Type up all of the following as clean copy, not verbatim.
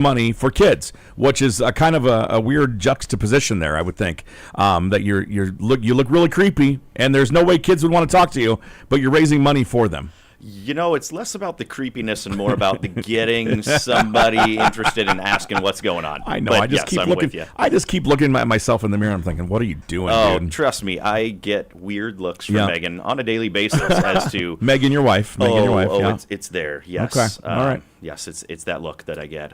money for kids, which is a kind of a weird juxtaposition there. I would think that you look really creepy, and there's no way kids would want to talk to you, but you're raising money for them. You know, it's less about the creepiness and more about the getting somebody interested in asking what's going on. I know. But I just yes, keep looking. I just keep looking at myself in the mirror. I'm thinking, what are you doing? Oh, dude? trust me, I get weird looks from Megan on a daily basis as to Megan, your wife. Megan, your wife. Yeah. It's there. Yes. Okay. All right. Yes, it's that look that I get.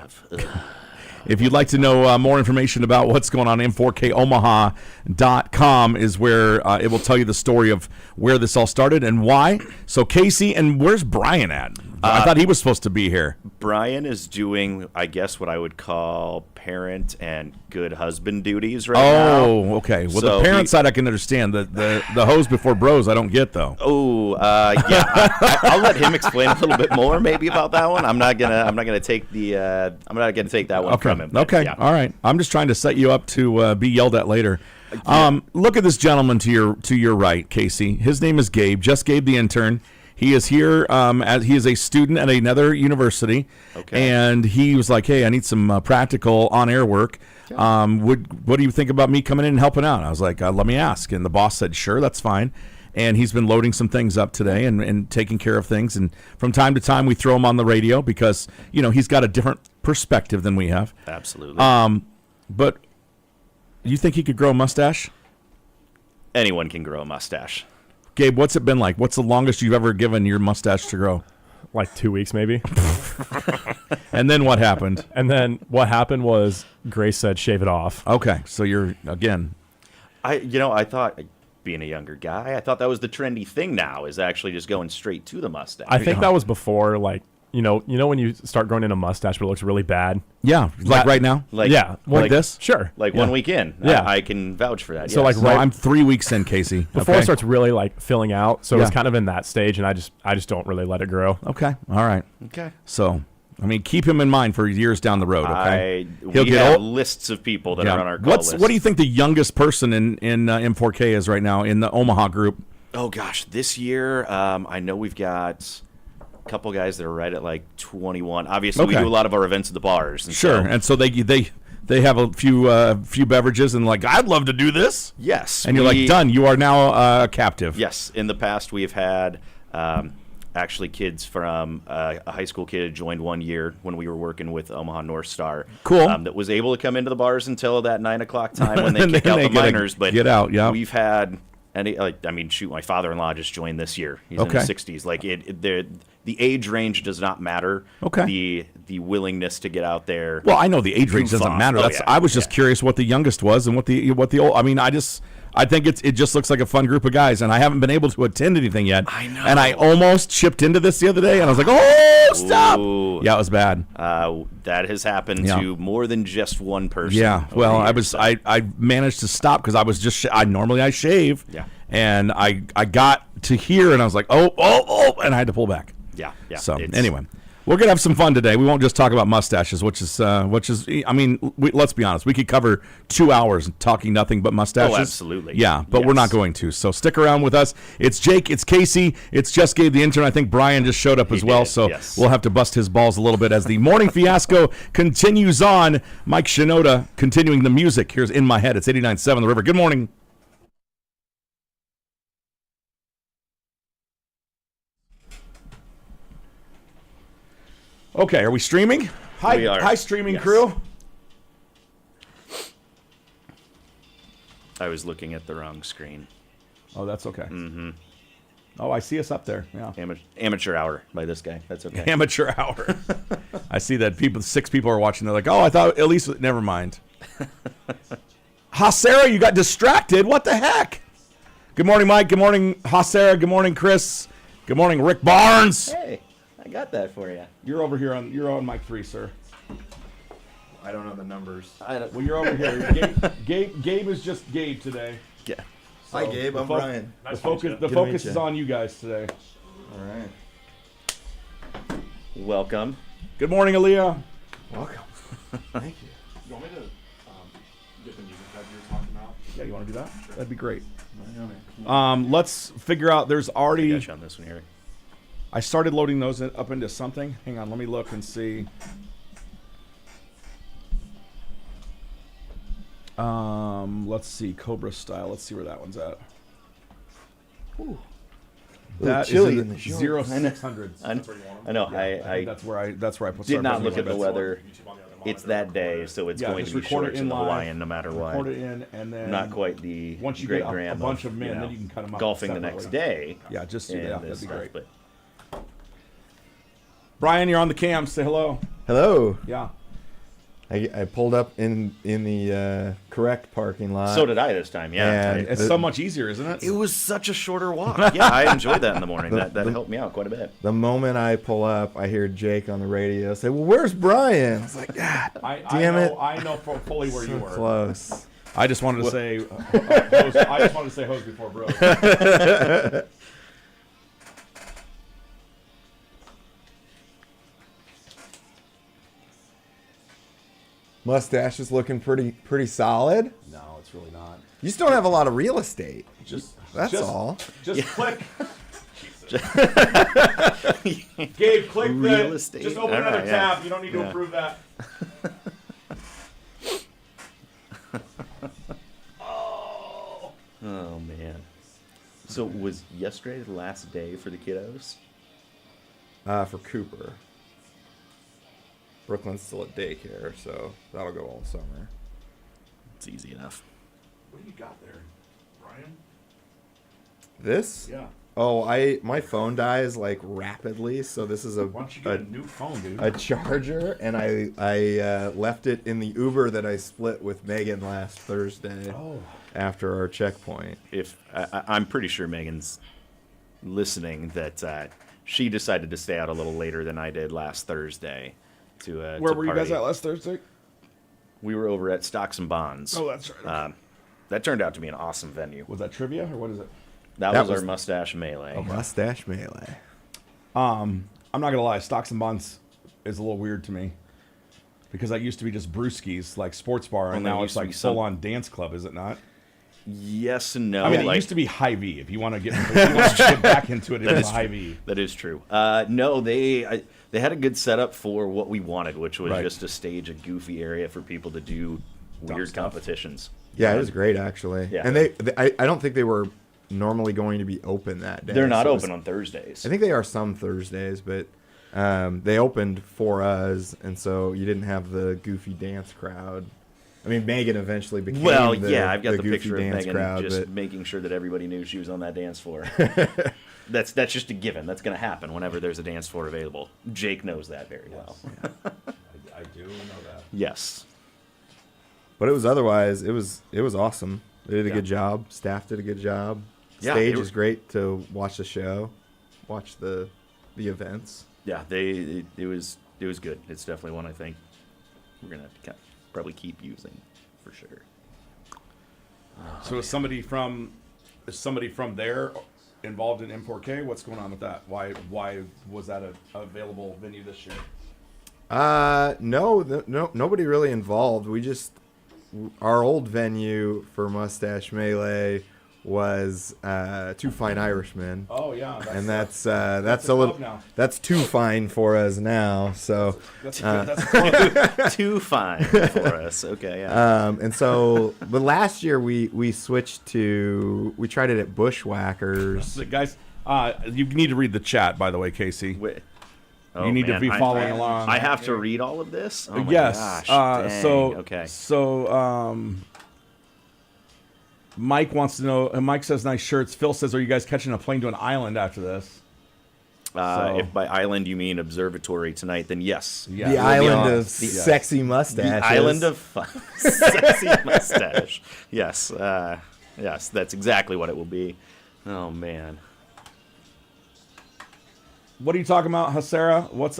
If you'd like to know more information about what's going on, M4KOmaha.com is where it will tell you the story of where this all started and why. So, Casey, and where's Brian at? I thought he was supposed to be here. Brian is doing, I guess, what I would call parent and good husband duties right now. Oh, okay. Well, so the parent side I can understand. The hose before bros I don't get, though. Oh, yeah. I'll let him explain a little bit more maybe about that one. I'm not gonna take that one from him. Okay. Yeah. All right. I'm just trying to set you up to be yelled at later. Look at this gentleman to your right, Casey. His name is Gabe. Just Gabe the Intern. He is here as he is a student at another university, and he was like, "Hey, I need some practical on-air work. What do you think about me coming in and helping out?" I was like, "Let me ask." And the boss said, "Sure, that's fine." And he's been loading some things up today and taking care of things. And from time to time, we throw him on the radio because he's got a different perspective than we have. Absolutely. But you think he could grow a mustache? Anyone can grow a mustache. Gabe, what's it been like? What's the longest you've ever given your mustache to grow? Like 2 weeks, maybe. And then what happened? And then what happened was Grace said, shave it off. Okay, so you're, again. I thought, being a younger guy, I thought that was the trendy thing now, is actually just going straight to the mustache. I think that was before, like, you know when you start growing in a mustache, but it looks really bad. Yeah, like right now. Like this. Sure. Like 1 week in. Yeah, I can vouch for that. So yes. I'm 3 weeks in, Casey. Before it starts really like filling out, so it's kind of in that stage, and I just don't really let it grow. Okay. All right. Okay. So, I mean, keep him in mind for years down the road. Okay. We have lists of people that are on our call list. What do you think the youngest person in M4K is right now in the Omaha group? Oh gosh, this year I know we've got couple guys that are right at like 21. Obviously, we do a lot of our events at the bars. And so they have a few beverages and like, I'd love to do this. Yes. And you're like, done. You are now a captive. Yes. In the past, we've had actually kids from a high school kid joined 1 year when we were working with Omaha North Star. Cool. That was able to come into the bars until that 9 o'clock time when they kick out the minors. But get out. Yeah. We've had. My father-in-law just joined this year. He's in his 60s. Like the age range does not matter. Okay. The willingness to get out there. Well, I know the age range doesn't matter. I was just curious what the youngest was and what the old. I mean, I think it just looks like a fun group of guys, and I haven't been able to attend anything yet. I know. And I almost chipped into this the other day, and I was like, "Oh, stop!" Ooh. Yeah, it was bad. That has happened to more than just one person. Yeah. Well, I managed to stop because I was just normally I shave. Yeah. And I got to here, and I was like, oh, and I had to pull back. Yeah. So anyway, we're gonna have some fun today. We won't just talk about mustaches, which is I mean, let's be honest, we could cover 2 hours talking nothing but mustaches. Oh, absolutely. Yeah, but we're not going to. So stick around with us. It's Jake, it's Casey, it's Just Gabe the Intern. I think Brian just showed up as well, so we'll have to bust his balls a little bit as the morning fiasco continues on. Mike Shinoda continuing the music. Here's In My Head. It's 89.7 The River. Good morning. Okay, are we streaming? We are. Hi, streaming crew. I was looking at the wrong screen. Oh, that's okay. Mm-hmm. Oh, I see us up there. Yeah. Amateur hour by this guy. That's okay. Amateur hour. I see that 6 people are watching. They're like, oh, I thought at least, never mind. Sarah, you got distracted. What the heck? Good morning, Mike. Good morning, Sarah. Good morning, Chris. Good morning, Rick Barnes. Hey. I got that for you. You're over here you're on mic 3, sir. I don't know the numbers. Well, you're over here. Gabe is just Gabe today. Yeah. So hi, Gabe. I'm Brian. The focus is on you guys today. All right. Welcome. Good morning, Aaliyah. Welcome. Thank you. You want me to get the music that you were talking about? Yeah, you want to do that? Sure. That'd be great. Right. Let's figure out. There's already. I got you on this one here. I started loading those up into something. Hang on, let me look and see. Let's see, Cobra style. Let's see where that one's at. Ooh. That chilly is in the shorts. 0600s. I know. I think that's where I put. Did not started look putting at the my bets. weather. It's that day, so it's Yeah, going just to be record it shorts in in the live, Hawaiian no matter what. Record it in, and then Not quite the once you great get a gram bunch of men, you know, then you can cut them up golfing the separately. next day. Yeah, just do and that. this That'd be stuff, great. but Brian, you're on the cam. Say hello. Hello. Yeah. I pulled up in the correct parking lot. so did I this time. Yeah, And It's so much easier, isn't it? it was such a shorter walk. Yeah, I enjoyed that in the morning. That helped me out quite a bit. The moment I pull up, I hear Jake on the radio say, "Well, where's Brian?" I was like, "God, damn I it!" know, I know fully where you So were. close. I just wanted to say, hose, I just wanted to say hose before bros. Mustache is looking pretty solid. No, it's really not. You just don't have a lot of real estate. That's just, all. Just click. Gabe, click Real the. estate. Just open All another right, tab. yeah. You don't need to Yeah. approve that. Oh man. So was yesterday the last day for the kiddos? For Cooper. Brooklyn's still at daycare, so that'll go all summer. It's easy enough. What do you got there, Brian? This? Yeah. Oh, my phone dies like rapidly, so this is Why don't you get a new phone, dude? a charger, and I left it in the Uber that I split with Megan last Thursday after our checkpoint. If I'm pretty sure Megan's listening, that she decided to stay out a little later than I did last Thursday. Where to were you guys party. at last Thursday? We were over at Stocks and Bonds. Oh, that's right. That turned out to be an awesome venue. Was that trivia or what is it? That That was was- our mustache melee. Mustache melee. I'm not gonna lie, Stocks and Bonds is a little weird to me because that used to be just brewskis, like sports bar, and Well, now there it's used to like be some- full on dance club, is it not? Yes and no. I mean, it like- used to be High V. If you want to get back into it, it was High V. That is true. No, they had a good setup for what we wanted, which was Right. just to stage a goofy area for people to do weird stuff. competitions. Yeah, it was great actually. Yeah. And I don't think they were normally going to be open that day. They're not so it was- open on Thursdays. I think they are some Thursdays, but they opened for us, and so you didn't have the goofy dance crowd. I mean, Megan eventually became Well, the, yeah, I've got the goofy picture of dance Megan crowd, just but making sure that everybody knew she was on that dance floor. That's just a given. That's going to happen whenever there's a dance floor available. Jake knows that very well. I do know that. Yes. But it was otherwise, it was awesome. They did a Yeah. good job. Staff did a good job. Yeah, Stage they were- is great to watch the show, watch the events. Yeah, it was good. It's definitely one I think we're going to probably keep using for sure. So is somebody from there involved in M4K? What's going on with that? Why was that a available venue this year? No, nobody really involved. Our old venue for Mustache Melee was Two Fine Irishmen. Oh yeah, And that's a a club little now. that's too fine for us now. So that's club. Too fine for us. Okay, yeah. and so but last year we switched to we tried it at Bushwhackers. So, guys, you need to read the chat, by the way, Casey. Wait. You need to be following along. I have to read all of this? Oh my Yes. gosh. Dang. Okay. So Mike wants to know. Mike says nice shirts. Phil says, are you guys catching a plane to an island after this? So- If by island you mean observatory tonight, then yes. Yeah. The we'll be island on- of Yes. sexy mustaches. The island of fun. Sexy mustache. Yes. Yes, that's exactly what it will be. Oh man. What are you talking about, Hasera? What's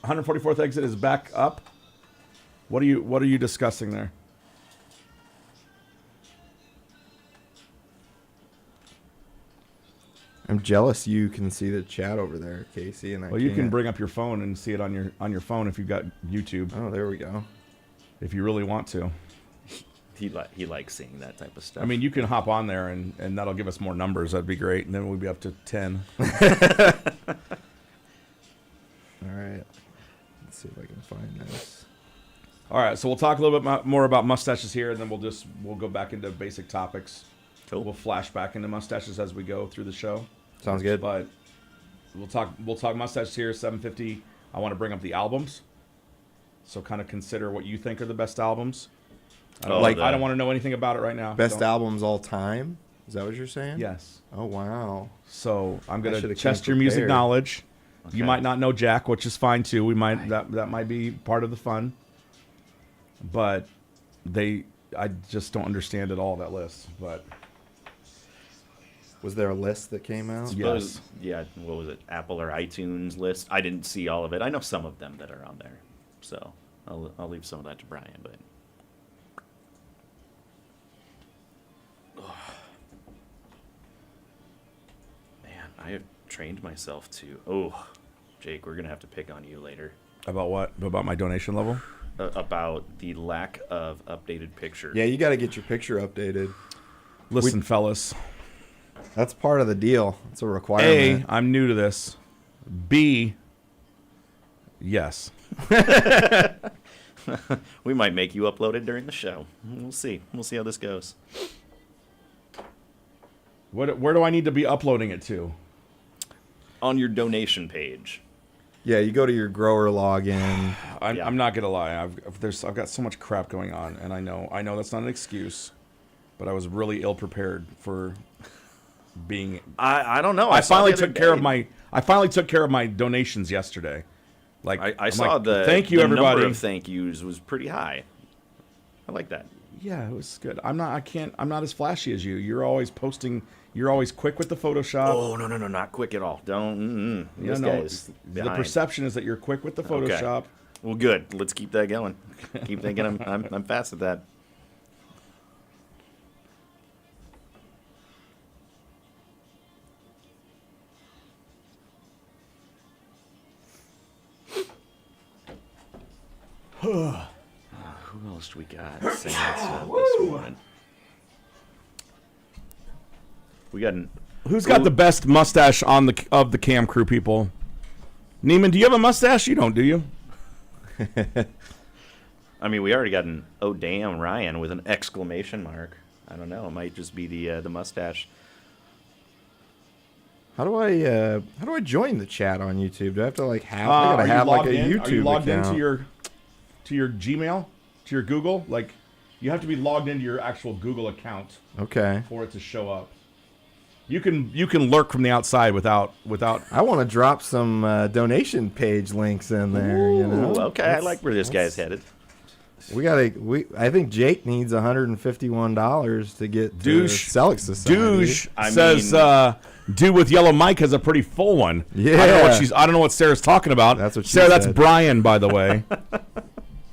144th exit is back up? What are you discussing there? I'm jealous you can see the chat over there, Casey, and I Well, you can can't. bring up your phone and see it on your phone if you've got YouTube, Oh, there we go. if you really want to. He likes seeing that type of stuff. I mean, you can hop on there and that'll give us more numbers. That'd be great, and then we'll be up to 10. All right. Let's see if I can find this. All right, so we'll talk a little bit more about mustaches here, and then we'll go back into basic topics. Cool. We'll flash back into mustaches as we go through the show. Sounds good. But we'll talk mustaches here. 750. I want to bring up the albums. So kind of consider what you think are the best albums. I don't want to know anything about it right now. Best albums all time? Is that what you're saying? Yes. Oh, wow. So I'm going to should've test came your music prepared. knowledge. Okay. You might not know Jack, which is fine too. We might that might be part of the fun. But I just don't understand at all that list. But Was there a list that came out? yes. Yeah, what was it? Apple or iTunes list? I didn't see all of it. I know some of them that are on there. So I'll leave some of that to Brian, but man, I have trained myself to Jake, we're gonna have to pick on you later. About what? About my donation level? About the lack of updated pictures. Yeah, you got to get your picture updated. Listen, fellas. That's part of the deal. It's a requirement. A, I'm new to this. B, yes. We might make you upload it during the show. We'll see. We'll see how this goes. Where do I need to be uploading it to? On your donation page. Yeah, you go to your grower login. Yeah. I'm not gonna lie. I've got so much crap going on, and I know that's not an excuse, but I was really ill prepared for being. I don't know. I saw finally the other took care of day. my donations yesterday. Like I I'm saw like, the thank you the everybody. number of thank yous was pretty high. I like that. Yeah, it was good. I'm not as flashy as you. You're always posting. You're always quick with the Photoshop. Oh no, not quick at all. Don't. Yeah, This no, guy's the behind. perception is that you're quick with the Photoshop. Okay. Well, good. Let's keep that going. Keep thinking I'm fast at that. Who else do we got saying that stuff this morning? We got Who's got the best mustache of the cam crew people? Neiman, do you have a mustache? You don't, do you? I mean, we already got an "Oh damn Ryan" with an exclamation mark. I don't know. It might just be the mustache. How do I join the chat on YouTube? Do I have to like have? I gotta have like a YouTube Are you logged account. into your Gmail, to your Google? Like, you have to be logged into your actual Google account Okay. for it to show up. You can lurk from the outside without. I want to drop some donation page links in there. You know. Ooh, okay, I like where this guy's headed. I think Jake needs $151 to get to Douche. Selleck Society. Douche I says, mean- dude with yellow mic has a pretty full one. Yeah. I don't know what Sarah's talking about. That's what she Sarah, that's said. Brian, by the way.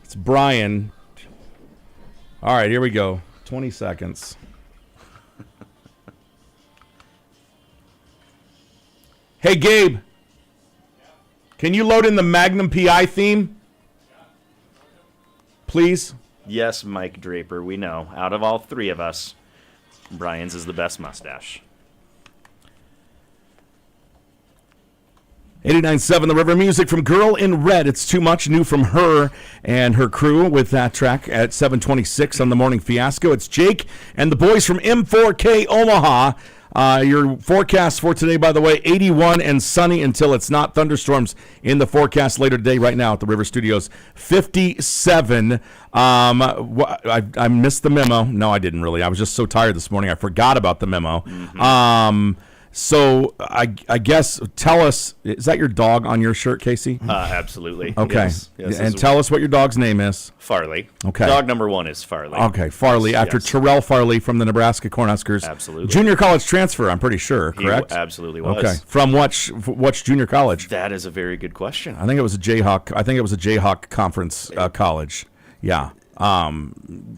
It's Brian. All right, here we go. 20 seconds. Hey, Gabe. Can you load in the Magnum PI theme? Please? Yes, Mike Draper, we know. Out of all three of us, Brian's is the best mustache. 89.7 The River music from Girl in Red. It's Too Much, new from her and her crew with that track at 7:26 on the Morning Fiasco. It's Jake and the boys from M4K Omaha. Your forecast for today, by the way, 81 and sunny until it's not. Thunderstorms in the forecast later today. Right now at the River Studios, 57. I missed the memo. No, I didn't really. I was just so tired this morning. I forgot about the memo. Mm-hmm. So I guess tell us, is that your dog on your shirt, Casey? Absolutely. Okay. Yes, and tell us what your dog's name is. Farley. Okay. Dog number one is Farley. Okay, Farley, after Yes. Terrell Farley from the Nebraska Cornhuskers. Absolutely. Junior college transfer, I'm pretty sure, He correct? absolutely was. Okay. From what junior college? That is a very good question. I think it was a Jayhawk conference college. Yeah.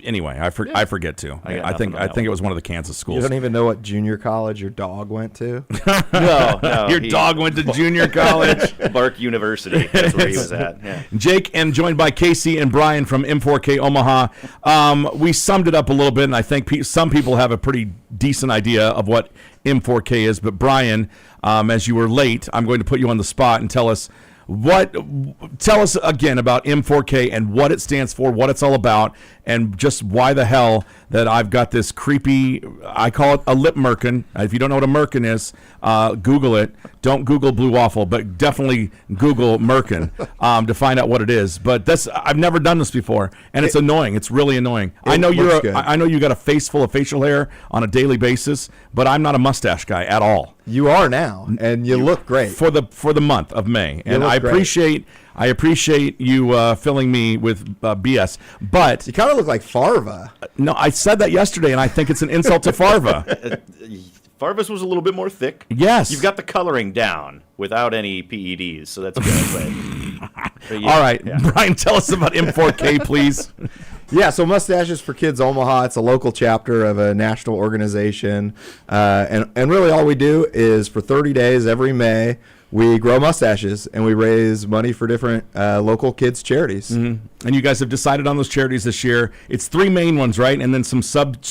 Anyway, I forget to. I got I think nothing on that it was one of the Kansas You schools. don't even know what junior college your dog went to? No. Your dog went to junior college. Bark University. That's where he was at. Yeah. Jake, and joined by Casey and Brian from M4K Omaha. We summed it up a little bit, and I think some people have a pretty decent idea of what M4K is. But Brian, as you were late, I'm going to put you on the spot and tell us Tell us again about M4K and what it stands for, what it's all about, and just why the hell that I've got this creepy, I call it a lip merkin. If you don't know what a merkin is, Google it. Don't Google blue waffle, but definitely Google merkin to find out what it is. But I've never done this before, and it's annoying. It's really annoying. I know I know you got a face full of facial hair on a daily basis, but I'm not a mustache guy at all. You are now, and you look great for the month of May, and I appreciate you filling me with BS. But you kind of look like Farva. No, I said that yesterday, and I think it's an insult to Farva. Farva's was a little bit more thick. Yes, you've got the coloring down without any PEDs, so that's good. But all right, Brian, tell us about M4K, please. Yeah, so Mustaches for Kids Omaha, it's a local chapter of a national organization. And really all we do is for 30 days every May, we grow mustaches and we raise money for different local kids' charities. Mm-hmm. And you guys have decided on those charities this year. It's 3 main ones, right? And then some sub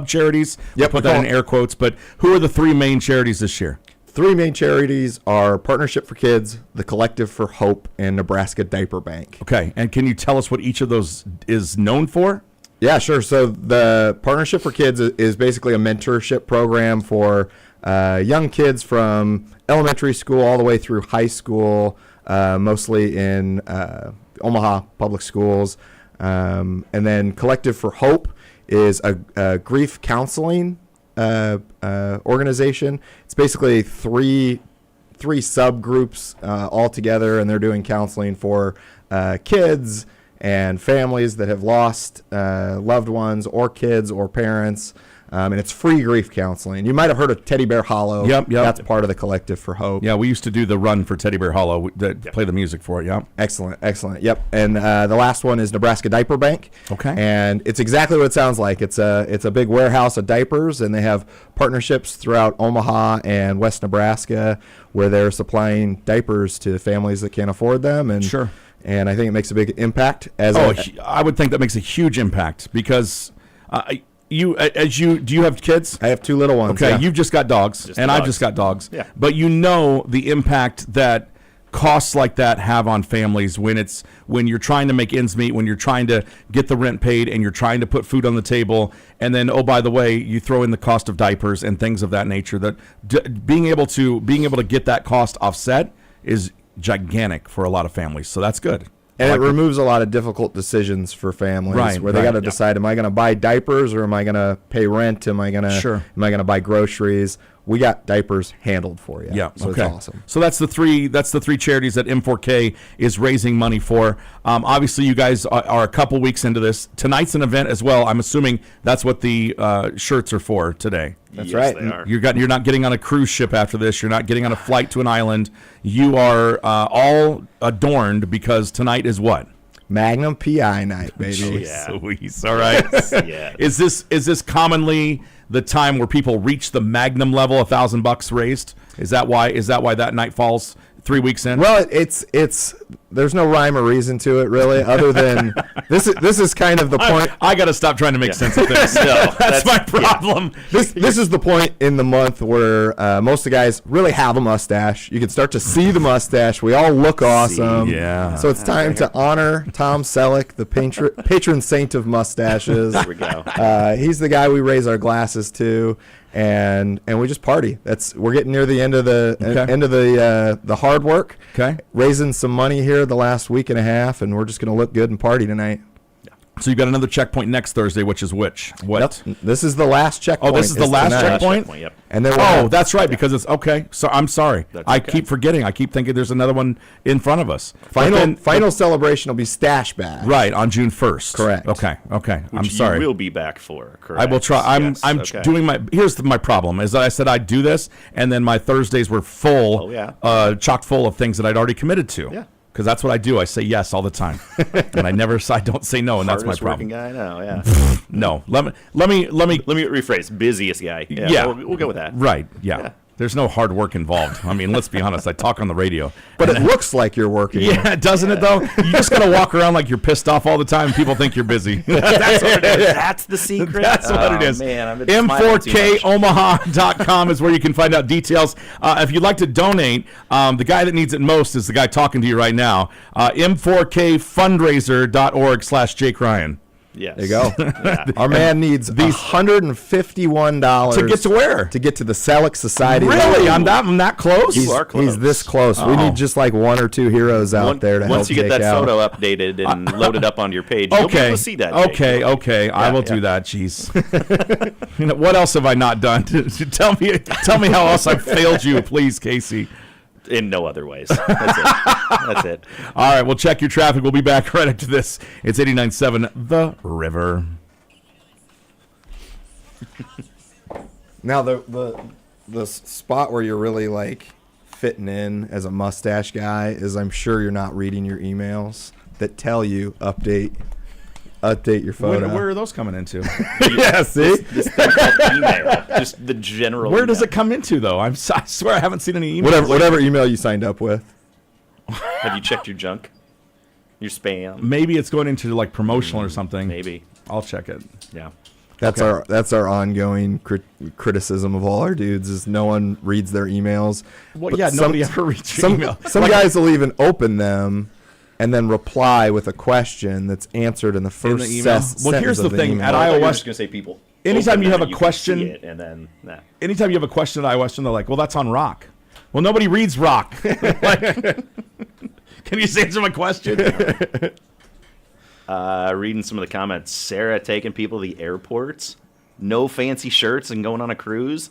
charities. Yep, I'll put that in air quotes. But who are the 3 main charities this year? 3 main charities are Partnership for Kids, the Collective for Hope, and Nebraska Diaper Bank. Okay, and can you tell us what each of those is known for? Yeah, sure. So the Partnership for Kids is basically a mentorship program for young kids from elementary school all the way through high school, mostly in Omaha public schools. And then Collective for Hope is a grief counseling organization. It's basically three subgroups all together, and they're doing counseling for kids and families that have lost loved ones or kids or parents. And it's free grief counseling. You might have heard of Teddy Bear Hollow. Yep. That's part of the Collective for Hope. Yeah, we used to do the run for Teddy Bear Hollow, play the music for it, yeah. Excellent. Yep. And the last one is Nebraska Diaper Bank. Okay. And it's exactly what it sounds like. It's a big warehouse of diapers, and they have partnerships throughout Omaha and West Nebraska where they're supplying diapers to families that can't afford them. And sure. And I think it makes a big impact. I would think that makes a huge impact because do you have kids? I have 2 little ones. Okay, yeah. you've just got dogs, I've just got dogs. Yeah. But you know the impact that costs like that have on families when you're trying to make ends meet, when you're trying to get the rent paid, and you're trying to put food on the table, and then by the way, you throw in the cost of diapers and things of that nature. That being able to get that cost offset is gigantic for a lot of families. So that's good. And it removes a lot of difficult decisions for families where they got to decide, am I going to buy diapers or am I going to pay rent? Am I going to buy groceries? We got diapers handled for you. Yeah, so okay. It's awesome. So that's the three charities that M4K is raising money for. Obviously, you guys are a couple weeks into this. Tonight's an event as well. I'm assuming that's what the shirts are for today. That's right. They are. You're not getting on a cruise ship after this. You're not getting on a flight to an island. You are all adorned because tonight is what? Magnum PI night, baby. Sweet. All right. Yeah. Is this commonly the time where people reach the Magnum level, $1,000 raised? Is that why that night falls 3 weeks in? Well, it's there's no rhyme or reason to it really, other than this is kind of the point. I got to stop trying to make sense of this. That's my problem. This is the point in the month where most of the guys really have a mustache. You can start to see the mustache. We all look awesome. Yeah. So it's time to honor Tom Selleck, the patron saint of mustaches. There we go. He's the guy we raise our glasses to. And we just party. We're getting near the end of the hard work. Okay. Raising some money here the last week and a half, and we're just gonna look good and party tonight. So you've got another checkpoint next Thursday, which is which? What? Yep. This is the last checkpoint. Oh, this is the last tonight. checkpoint? Yep. And then that's right, because it's okay. So I'm sorry. I keep forgetting. I keep thinking there's another one in front of us. Final celebration will be Stash Bash. Right, on June 1st. Correct. Okay. Which I'm sorry. You will be back for, correct? I will try. I'm okay. doing here's my problem is that I said I'd do this, and then my Thursdays were full, chock full of things that I'd already committed to. Yeah. Because that's what I do. I say yes all the time, and I don't say no, and that's my problem. Hardest working guy I know. Yeah. No, let me rephrase. Busiest guy. Yeah. Yeah. We'll go with that. Right. Yeah. There's no hard work involved. I mean, let's be honest. I talk on the radio. But it looks like you're working. Yeah, doesn't it, though? You just got to walk around like you're pissed off all the time and people think you're busy. That's what it is. That's the secret. That's what it is. Man, I've been smiling too much. M4KOmaha.com is where you can find out details. If you'd like to donate, the guy that needs it most is the guy talking to you right now. M4KFundraiser.org/Jake Ryan. Yes. There you go. Yeah. Our man needs $151 To get to where? To get to the Selleck Society. Really? I'm that close? You are close. He's this close. We need just like one or two heroes out there to help Once you get Jake that out. photo updated and loaded up on your page, you'll be able to see that. Jake. Okay. I will do that. Jeez. What else have I not done? Tell me how else I've failed you, please, Casey. In no other ways. That's it. That's it. All right, we'll check your traffic. We'll be back right after this. It's 89.7 The River. Now the spot where you're really like fitting in as a mustache guy is I'm sure you're not reading your emails that tell you update your photo. Where are those coming into? Yeah, see? This thing called email. Just the general. Where does email. it come into, though? I swear I haven't seen any emails. Whatever email you signed up with. Have you checked your junk? Your spam? Maybe it's going into like promotional or something. Maybe. I'll check it. Yeah. That's our ongoing criticism of all our dudes is no one reads their emails. Well, But yeah, nobody ever reads your email. Some guys will even open them and then reply with a question that's answered in the first email? Well, here's the thing. email. At I thought you were iOS, just gonna say people. anytime open you have them a and question- can see it, and then anytime you have a question at iOS, and they're like, well, that's on rock. Well, nobody reads rock. Like, can you just answer my question? reading some of the comments. Sarah taking people to the airports, no fancy shirts, and going on a cruise.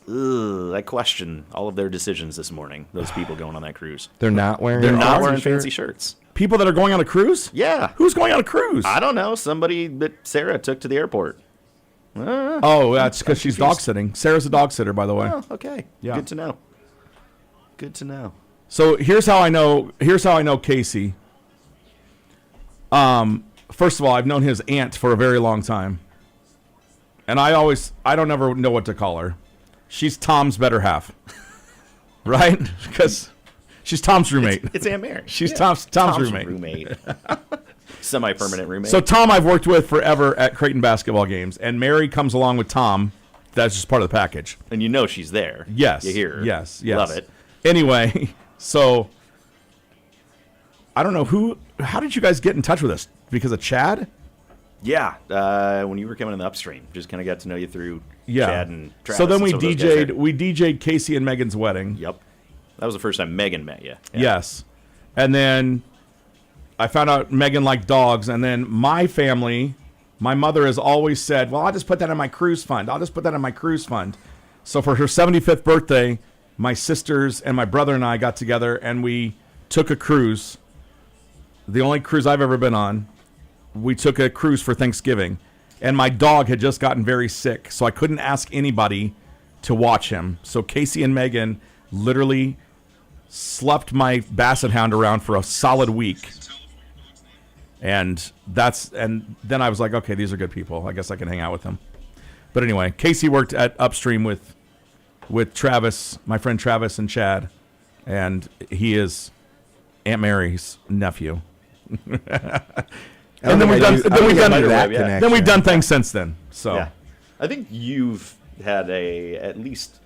Ugh, I question all of their decisions this morning. Those people going on that cruise. They're not wearing They're a not fancy wearing shirt? fancy shirts. People that are going on a cruise? Yeah. Who's going on a cruise? I don't know. Somebody that Sarah took to the airport. Oh, that's because she's dog sitting. Sarah's a dog sitter, by the way. Oh, okay. Yeah. Good to know. Good to know. So here's how I know Casey. First of all, I've known his aunt for a very long time. And I don't ever know what to call her. She's Tom's better half. Right? Because she's Tom's roommate. It's Aunt Mary. She's Yeah. Tom's roommate. Semi-permanent roommate. So Tom I've worked with forever at Creighton basketball games, and Mary comes along with Tom. That's just part of the package. And you know she's there. Yes. You hear her. Yes. Love it. Anyway, so I don't know how did you guys get in touch with us? Because of Chad? Yeah. When you were coming in the upstream, just kind of got to know you through Chad and Travis. So then and some of those guys there. we DJ'd Casey and Megan's wedding. Yep. That was the first time Megan met you. Yeah. Yes. And then I found out Megan liked dogs, and then my family, my mother has always said, well, I'll just put that in my cruise fund. So for her 75th birthday, my sisters and my brother and I got together, and we took a cruise. The only cruise I've ever been on. We took a cruise for Thanksgiving, and my dog had just gotten very sick, so I couldn't ask anybody to watch him. So Casey and Megan literally slept my basset hound around for a solid week. And then I was like, okay, these are good people. I guess I can hang out with them. But anyway, Casey worked at Upstream with Travis, my friend Travis and Chad, and he is Aunt Mary's nephew. And then we've done things since then. So Yeah. I think you've had at least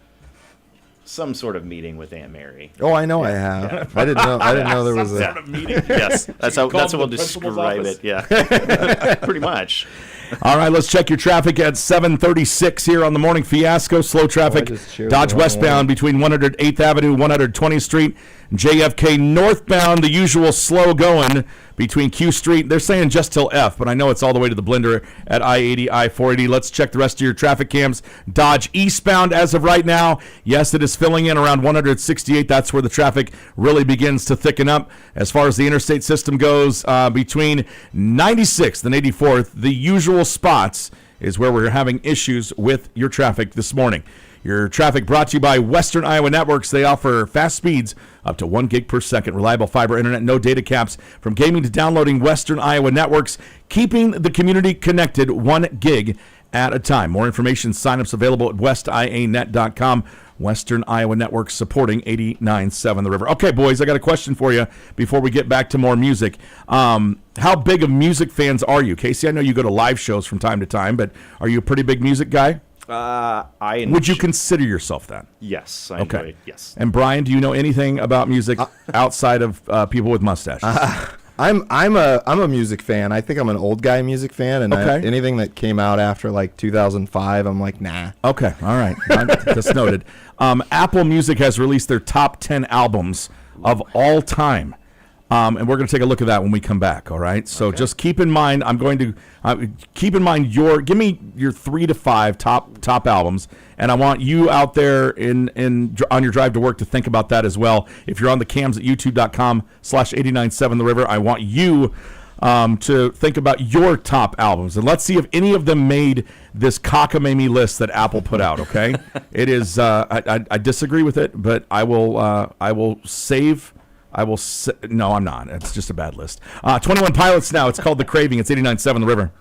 some sort of meeting with Aunt Mary. Oh, I know I have. Yeah. I didn't know there was a meeting. Yes, that's how called we'll the principal's describe office? it. Yeah, pretty much. All right, let's check your traffic at 7:36 here on the Morning Fiasco. Slow traffic, just shared Dodge the wrong westbound between 108th Avenue, 120th Street, JFK northbound, the usual slow going between Q Street. They're saying just till F, but I know it's all the way to the blender at I-80, I-480. Let's check the rest of your traffic cams. Dodge eastbound as of right now. Yes, it is filling in around 168. That's where the traffic really begins to thicken up. As far as the interstate system goes, between 96th and 84th, the usual spots is where we're having issues with your traffic this morning. Your traffic brought to you by Western Iowa Networks. They offer fast speeds up to 1 gig per second, reliable fiber internet, no data caps. From gaming to downloading, Western Iowa Networks, keeping the community connected 1 gig at a time. More information, signups available at westianet.com. Western Iowa Network supporting 89.7 The River. Okay, boys, I got a question for you before we get back to more music. How big of music fans are you? Casey, I know you go to live shows from time to time, but are you a pretty big music guy? Would you consider yourself that? Yes, I enjoy it. Yes. And Brian, do you know anything about music outside of people with mustaches? I'm a music fan. I think I'm an old guy music fan, and anything that came out after like 2005, I'm like, nah. Okay, all right, just noted. Apple Music has released their top 10 albums of all time, and we're going to take a look at that when we come back. All right, so just keep in mind, I'm going to keep in mind give me your 3 to 5 top albums, and I want you out there on your drive to work to think about that as well. If you're on the cams at youtube.com/897 The River, I want you to think about your top albums, and let's see if any of them made this cockamamie list that Apple put out. Okay, it is. I disagree with it, but I will save. No, I'm not. It's just a bad list. 21 Pilots now. It's called The Craving. It's 89.7 The River.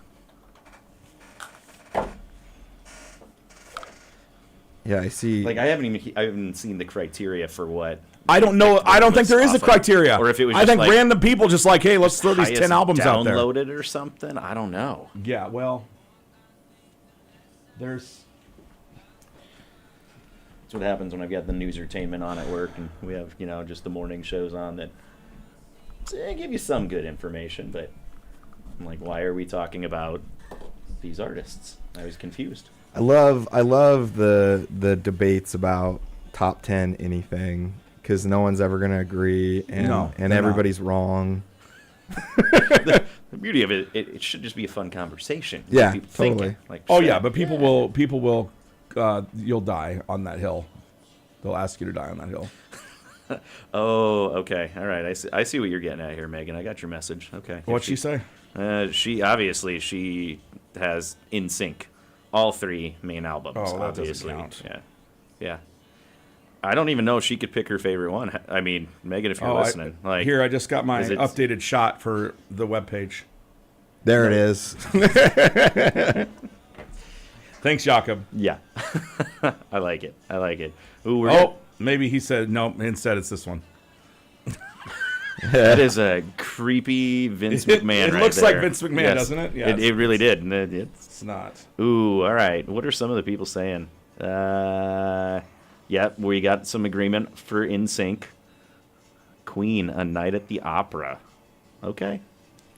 Yeah, I see. Like I haven't seen the criteria for what. I don't know. I don't think there is a criteria. Or if it was I just think like random people just like, hey, let's throw these 10 albums out there. Downloaded or something. I don't know. Yeah, well, there's. That's what happens when I've got the newsertainment on at work, and we have just the morning shows on that give you some good information. But I'm like, why are we talking about these artists? I was confused. I love the debates about top 10 anything, because no one's ever going to agree, and everybody's wrong. The beauty of it should just be a fun conversation. Yeah, people totally. thinking, like, Oh yeah, but people will you'll die on that hill. They'll ask you to die on that hill. Oh, okay, all right. I see what you're getting at here, Megan. I got your message. Okay. What'd she say? She has In Sync, all 3 main albums. Oh, that obviously. doesn't count. Yeah. I don't even know if she could pick her favorite one. I mean, Megan, if you're listening, here I just got my updated shot for the webpage. There it is. Thanks, Jakob. Yeah, I like it. Ooh, maybe he said no. Instead, it's this one. That is a creepy Vince McMahon. It looks like Vince McMahon, doesn't it? Yeah, it really did. And it's not. Ooh, all right. What are some of the people saying? Yeah, we got some agreement for In Sync. Queen, A Night at the Opera. Okay.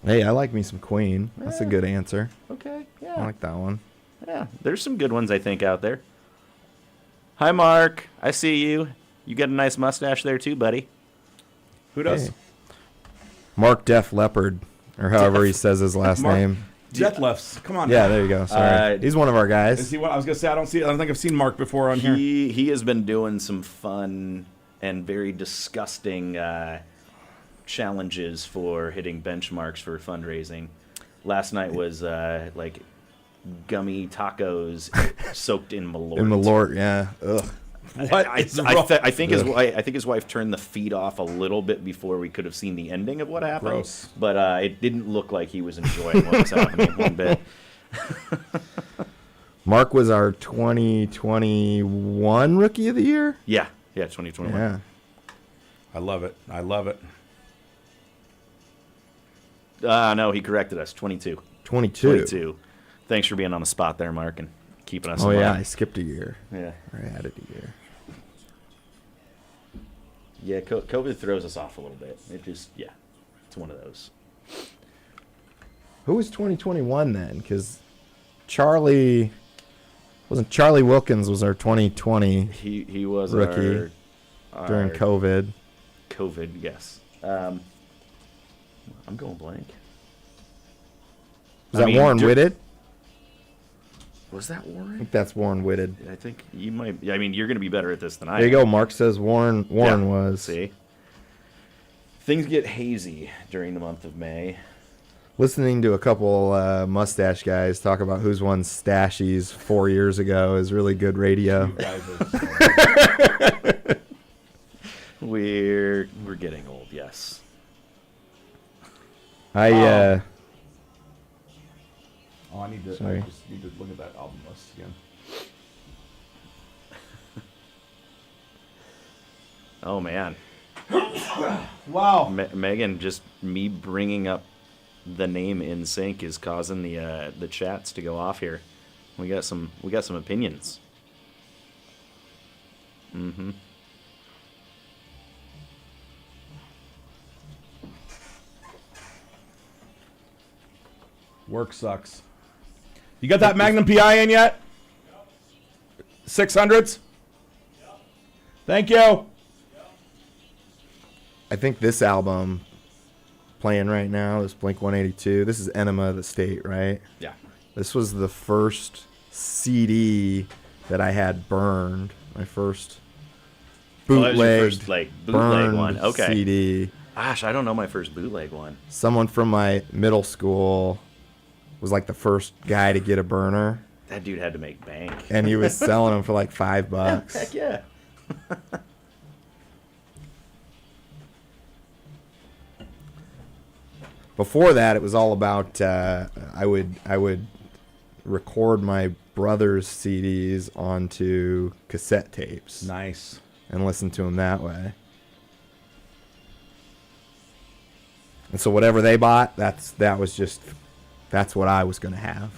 Hey, I like me some Queen. That's a good answer. Okay, yeah. I like that one. Yeah, there's some good ones, I think, out there. Hi, Mark. I see you. You got a nice mustache there, too, buddy. Who does? Hey. Mark Def Leopard, or however he says his last name. Death Lefts. Come on. Yeah, there you go. Sorry. He's one of our guys. Is he what I was going to say? I don't think I've seen Mark before on here. He has been doing some fun and very disgusting challenges for hitting benchmarks for fundraising. Last night was like gummy tacos soaked in Malort. In Malort, yeah. Ugh. I think his wife turned the feed off a little bit before we could have seen the ending of what happened. Gross. But it didn't look like he was enjoying what was happening one bit. Mark was our 2021 Rookie of the Year? Yeah, 2021. Yeah. I love it. No, he corrected us. 22. 22. Thanks for being on the spot there, Mark, and keeping us in line. Yeah, I skipped a year. Yeah. Or I added a year. Yeah, COVID throws us off a little bit. It's one of those. Who was 2021 then? Because Charlie Wilkins was our 2020 he was rookie during COVID. COVID, yes. I'm going blank. Was that Warren Whitted? Was that Warren? I think that's Warren Whitted. I think you might. I mean, you're going to be better at this than I am. There you go. Mark says Warren was. See? Things get hazy during the month of May. Listening to a couple mustache guys talk about who's won Stashies 4 years ago is really good radio. We're getting old, yes. I I need to. Sorry. I just need to look at that album list again. Oh man. Wow. Megan, just me bringing up the name In Sync is causing the chats to go off here. We got some opinions. Mm-hmm. Work sucks. You got that Magnum PI in yet? 600s? Thank you. I think this album playing right now is Blink-182. This is Enema of the State, right? Yeah. This was the first CD that I had burned. My first That was your bootleg, first, bootleg burned one. Okay. CD. Gosh, I don't know my first bootleg one. Someone from my middle school was like the first guy to get a burner, That dude had to make bank. and he was selling them for like $5. Heck yeah. Before that, it was all about I would record my brother's CDs onto cassette tapes Nice. and listen to them that way. And so whatever they bought, that's what I was gonna have.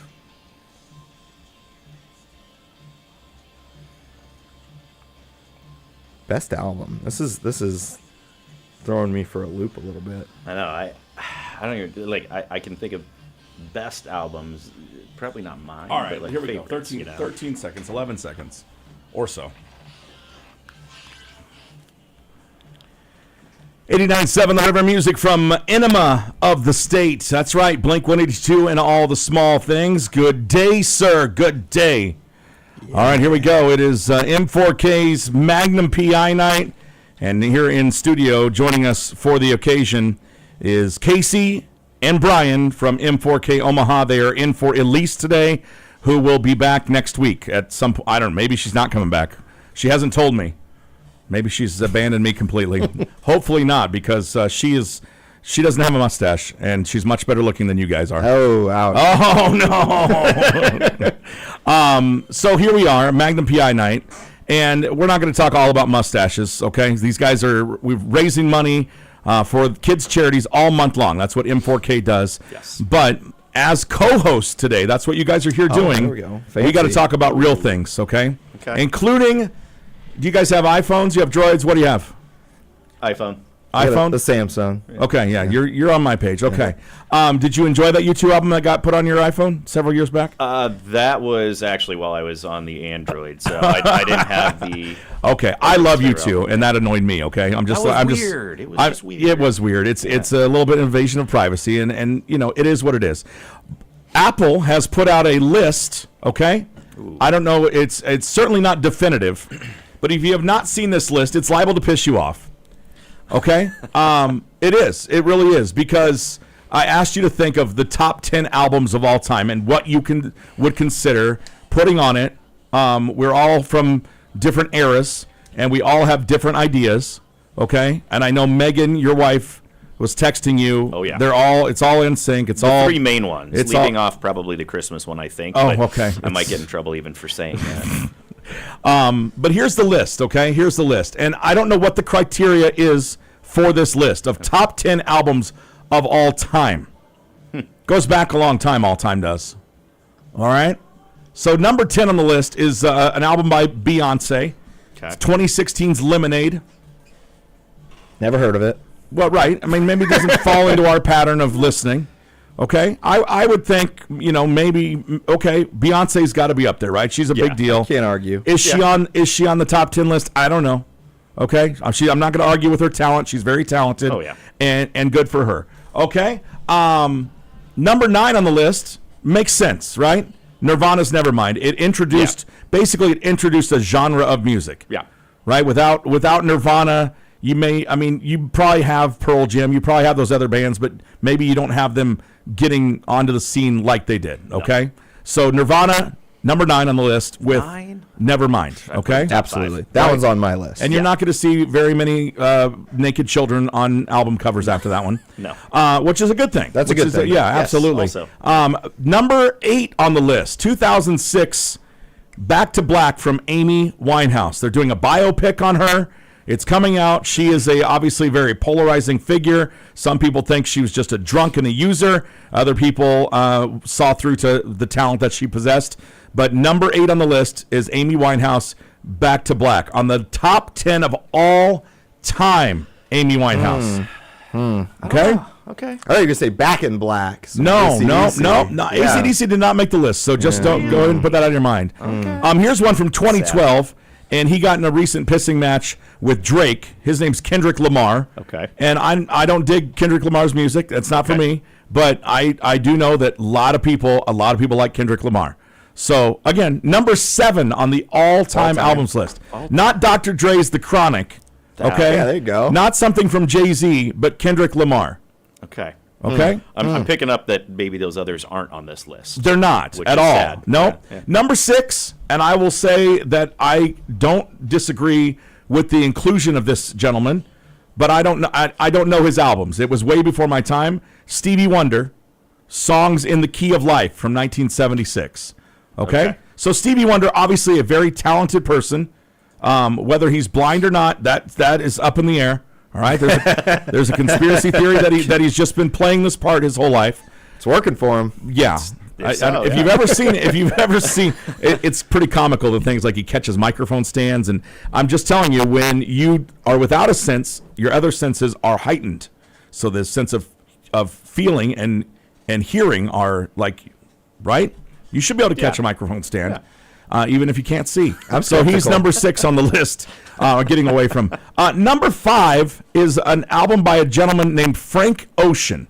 Best album. This is throwing me for a loop a little bit. I know. I don't even I can think of best albums. Probably not mine. All right, but here we go. favorites, 13, you know? 13 seconds, 11 seconds or so. 89.7 The River Music from Enema of the State. That's right, Blink-182 and all the small things. Good day, sir. Good day. Yeah. All right, here we go. It is M4K's Magnum PI night. And here in studio, joining us for the occasion, is Casey and Brian from M4K Omaha. They are in for Eliss today, who will be back next week at some point. I don't know. Maybe she's not coming back. She hasn't told me. Maybe she's abandoned me completely. Hopefully not, because she doesn't have a mustache, and she's much better looking than you guys are. Oh, ouch. Oh, no. So here we are, Magnum PI night, and we're not going to talk all about mustaches, okay? These guys we're raising money for kids' charities all month long. That's what M4K does. Yes. But as co-hosts today, that's what you guys are here doing. There we go. We got to Fancy. talk about real things, okay? Okay. Including, do you guys have iPhones? You have Droids? What do you have? iPhone. iPhone? The Samsung. Okay, yeah, you're on my page. Okay. Did you enjoy that U2 album that got put on your iPhone several years back? That was actually while I was on the Android, so I didn't have the. Okay, I love Zero. U2, and that annoyed me. Okay, I'm just. That was I'm weird. It was just weird. It was weird. It's a little bit invasion of privacy, and you know it is what it is. Apple has put out a list. Okay, Ooh. I don't know. It's certainly not definitive, but if you have not seen this list, it's liable to piss you off. Okay, it is. It really is, because I asked you to think of the top 10 albums of all time and what you would consider putting on it. We're all from different eras, and we all have different ideas. Okay, and I know Megan, your wife, was texting you. Oh, yeah. It's all in sync. It's all Three main ones. it's Leaving all- off probably the Christmas one, I think. Oh, but okay. I might get in trouble even for saying that. But here's the list, okay? Here's the list. And I don't know what the criteria is for this list of top 10 albums of all time. Goes back a long time, all time does. All right? So number 10 on the list is an album by Beyonce. Okay. 2016's Lemonade. Never heard of it. Well, right. I mean, maybe it doesn't fall into our pattern of listening. Okay? I would think, maybe, okay, Beyonce's got to be up there, right? She's a big deal. Can't argue. Is she on the top 10 list? I don't know. Okay? I'm not going to argue with her talent. She's very talented. Oh, yeah. And good for her. Okay? Number 9 on the list makes sense, right? Nirvana's Nevermind. It introduced a genre of music. Yeah. Right? Without Nirvana, you probably have Pearl Jam, you probably have those other bands, but maybe you don't have them getting onto the scene like they did. Okay? So Nirvana, Number 9 on the list with 9? Nevermind. Okay, Absolutely. That one's on my list. and you're not going to see very many naked children on album covers after that one. No. Which is a good thing. That's a good thing. Yeah, Yes, absolutely. also. Number 8 on the list, 2006, Back to Black from Amy Winehouse. They're doing a biopic on her. It's coming out. She is a obviously very polarizing figure. Some people think she was just a drunk and a user. Other people saw through to the talent that she possessed. But number 8 on the list is Amy Winehouse, Back to Black. On the top 10 of all time, Amy Winehouse. Okay? Okay. I thought you were going to say Back in Black. So No. AC/DC. Yeah. AC/DC did not make the list, so just don't go ahead and put that out of your mind. Here's one from 2012, and he got in a recent pissing match with Drake. His name's Kendrick Lamar. Okay. And I don't dig Kendrick Lamar's music. That's not for me. But I do know that a lot of people like Kendrick Lamar. So again, number 7 on the all-time albums list. Not Dr. Dre's The Chronic. Okay. Yeah, there you go. Not something from Jay-Z, but Kendrick Lamar. Okay. Okay. I'm picking up that maybe those others aren't on this list. They're not Which at is all. sad. No. Yeah. Number 6, and I will say that I don't disagree with the inclusion of this gentleman, but I don't know. I don't know his albums. It was way before my time. Stevie Wonder, Songs in the Key of Life from 1976. Okay. So Stevie Wonder, obviously a very talented person. Whether he's blind or not, that is up in the air. All right. There's a conspiracy theory that he's just been playing this part his whole life. It's working for him. Yeah. If you've ever seen, it's pretty comical, the things like he catches microphone stands. And I'm just telling you, when you are without a sense, your other senses are heightened. So the sense of feeling and hearing are like, right? You should be able to catch a microphone stand, even if you can't see. So he's number 6 on the list, getting away from. Number 5 is an album by a gentleman named Frank Ocean.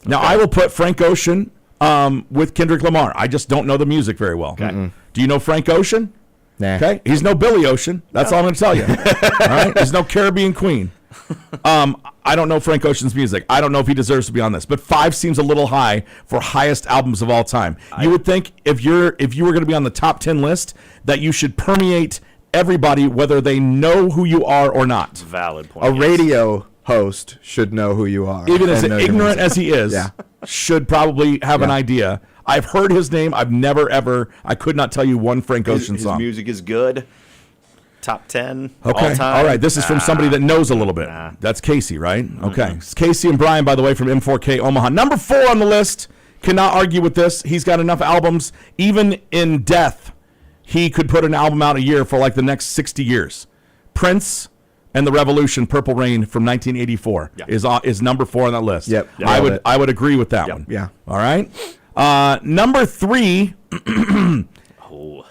Now, I will put Frank Ocean with Kendrick Lamar. I just don't know the music very well. Okay. Do you know Frank Ocean? Nah. Okay. He's no Billy Ocean. That's all I'm going to tell you. All right. He's no Caribbean Queen. I don't know Frank Ocean's music. I don't know if he deserves to be on this, but 5 seems a little high for highest albums of all time. You would think if you were going to be on the top 10 list that you should permeate everybody, whether they know who you are or not. Valid point. A yes. radio host should know who you are. Even as and know your ignorant music. as he is, Yeah. should probably have an idea. I've heard his name. I've never, ever, I could not tell you one Frank Ocean His song. music is good. Top 10 Okay. all time. All right. This is from somebody that knows a little bit. That's Casey, right? Okay. It's Casey and Brian, by the way, from M4K Omaha. Number 4 on the list. Cannot argue with this. He's got enough albums. Even in death, he could put an album out a year for like the next 60 years. Prince and the Revolution, Purple Rain from 1984 is number 4 on that list. Yep. I would agree with that one. Yeah. All right. Number 3. Oh,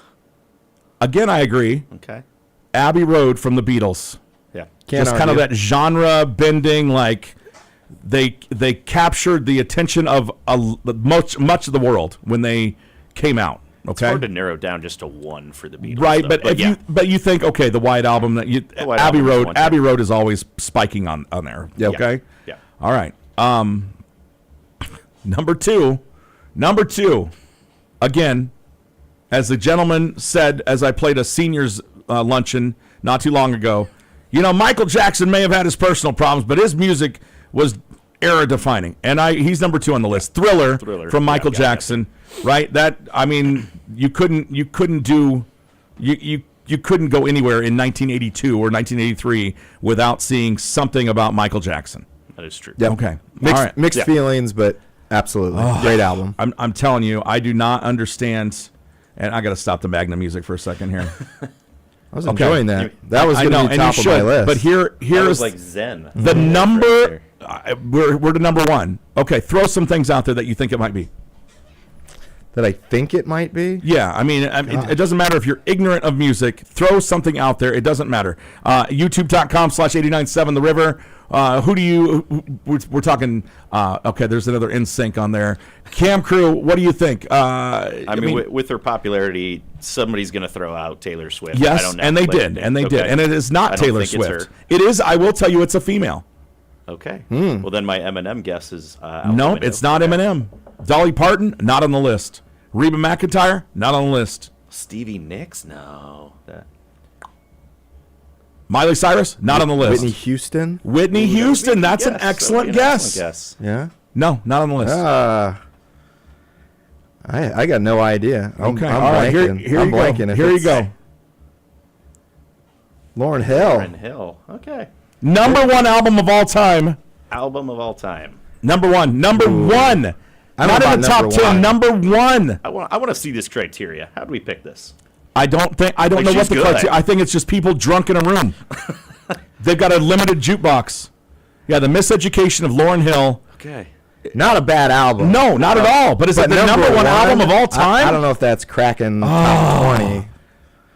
Again, I agree. okay. Abbey Road from the Beatles. Yeah. Can't Just kind of argue. that genre bending, like they captured the attention of much of the world when they came out. Okay, It's hard to narrow down just to one for the Beatles. right? though. But you think, okay, the White Album, that White Abbey Album is Road, one, Abbey too. Road is always spiking on there. Yeah. Okay, Yeah. all right. Number two, again, as the gentleman said, as I played a seniors luncheon not too long ago, Michael Jackson may have had his personal problems, but his music was era defining, and he's number 2 on the list. Thriller. From Michael Jackson, right? That, I mean, you couldn't go anywhere in 1982 or 1983 without seeing something about Michael Jackson. That is true. Yep. Okay, Mixed, all right. mixed feelings, but absolutely. Great album. I'm telling you, I do not understand, and I got to stop the Magna music for a second here. I was enjoying that. That was I going know, to be and you top of my should, list. but That here's was like Zen. the Right number. there. We're to number 1. Okay, throw some things out there that you think it might be. that I think it might be. Yeah, I mean, it doesn't matter if you're ignorant of music. Throw something out there. It doesn't matter. YouTube.com/897 The River. We're talking, okay, there's another NSYNC on there. Cam Crew, what do you think? I mean, with her popularity, somebody's going to throw out Taylor Swift. I yes, don't know. and they Like, did. And they did. okay. And it is I not don't Taylor think it's Swift. her. It is, I will tell you, it's a female. Okay. Well, then my Eminem guess is out the No, window. it's not Eminem. Dolly Parton, not on the list. Reba McEntire, not on the list. Stevie Nicks? No. Miley Cyrus, not on the list. Whitney Houston. Whitney Houston, that's an excellent guess. Yeah. No, not on the list. I got no idea. Okay, I'm all right. Here blanking. you I'm go. blanking if Here you it's go. Lauryn Hill. Lauryn Hill. Okay. Number one album of all time. Album of all time. Number one. Number one. I Not don't know in the about top number 10. one. Number one. I want to see this criteria. How do we pick this? I don't know Like, what she's the good. criteria. I think it's just people drunk in a room. They've got a limited jukebox. Yeah, The Miseducation of Lauryn Hill. Okay. Not a bad album. No, not at all. But is it the number one album of all time? I don't know if that's cracking top 20.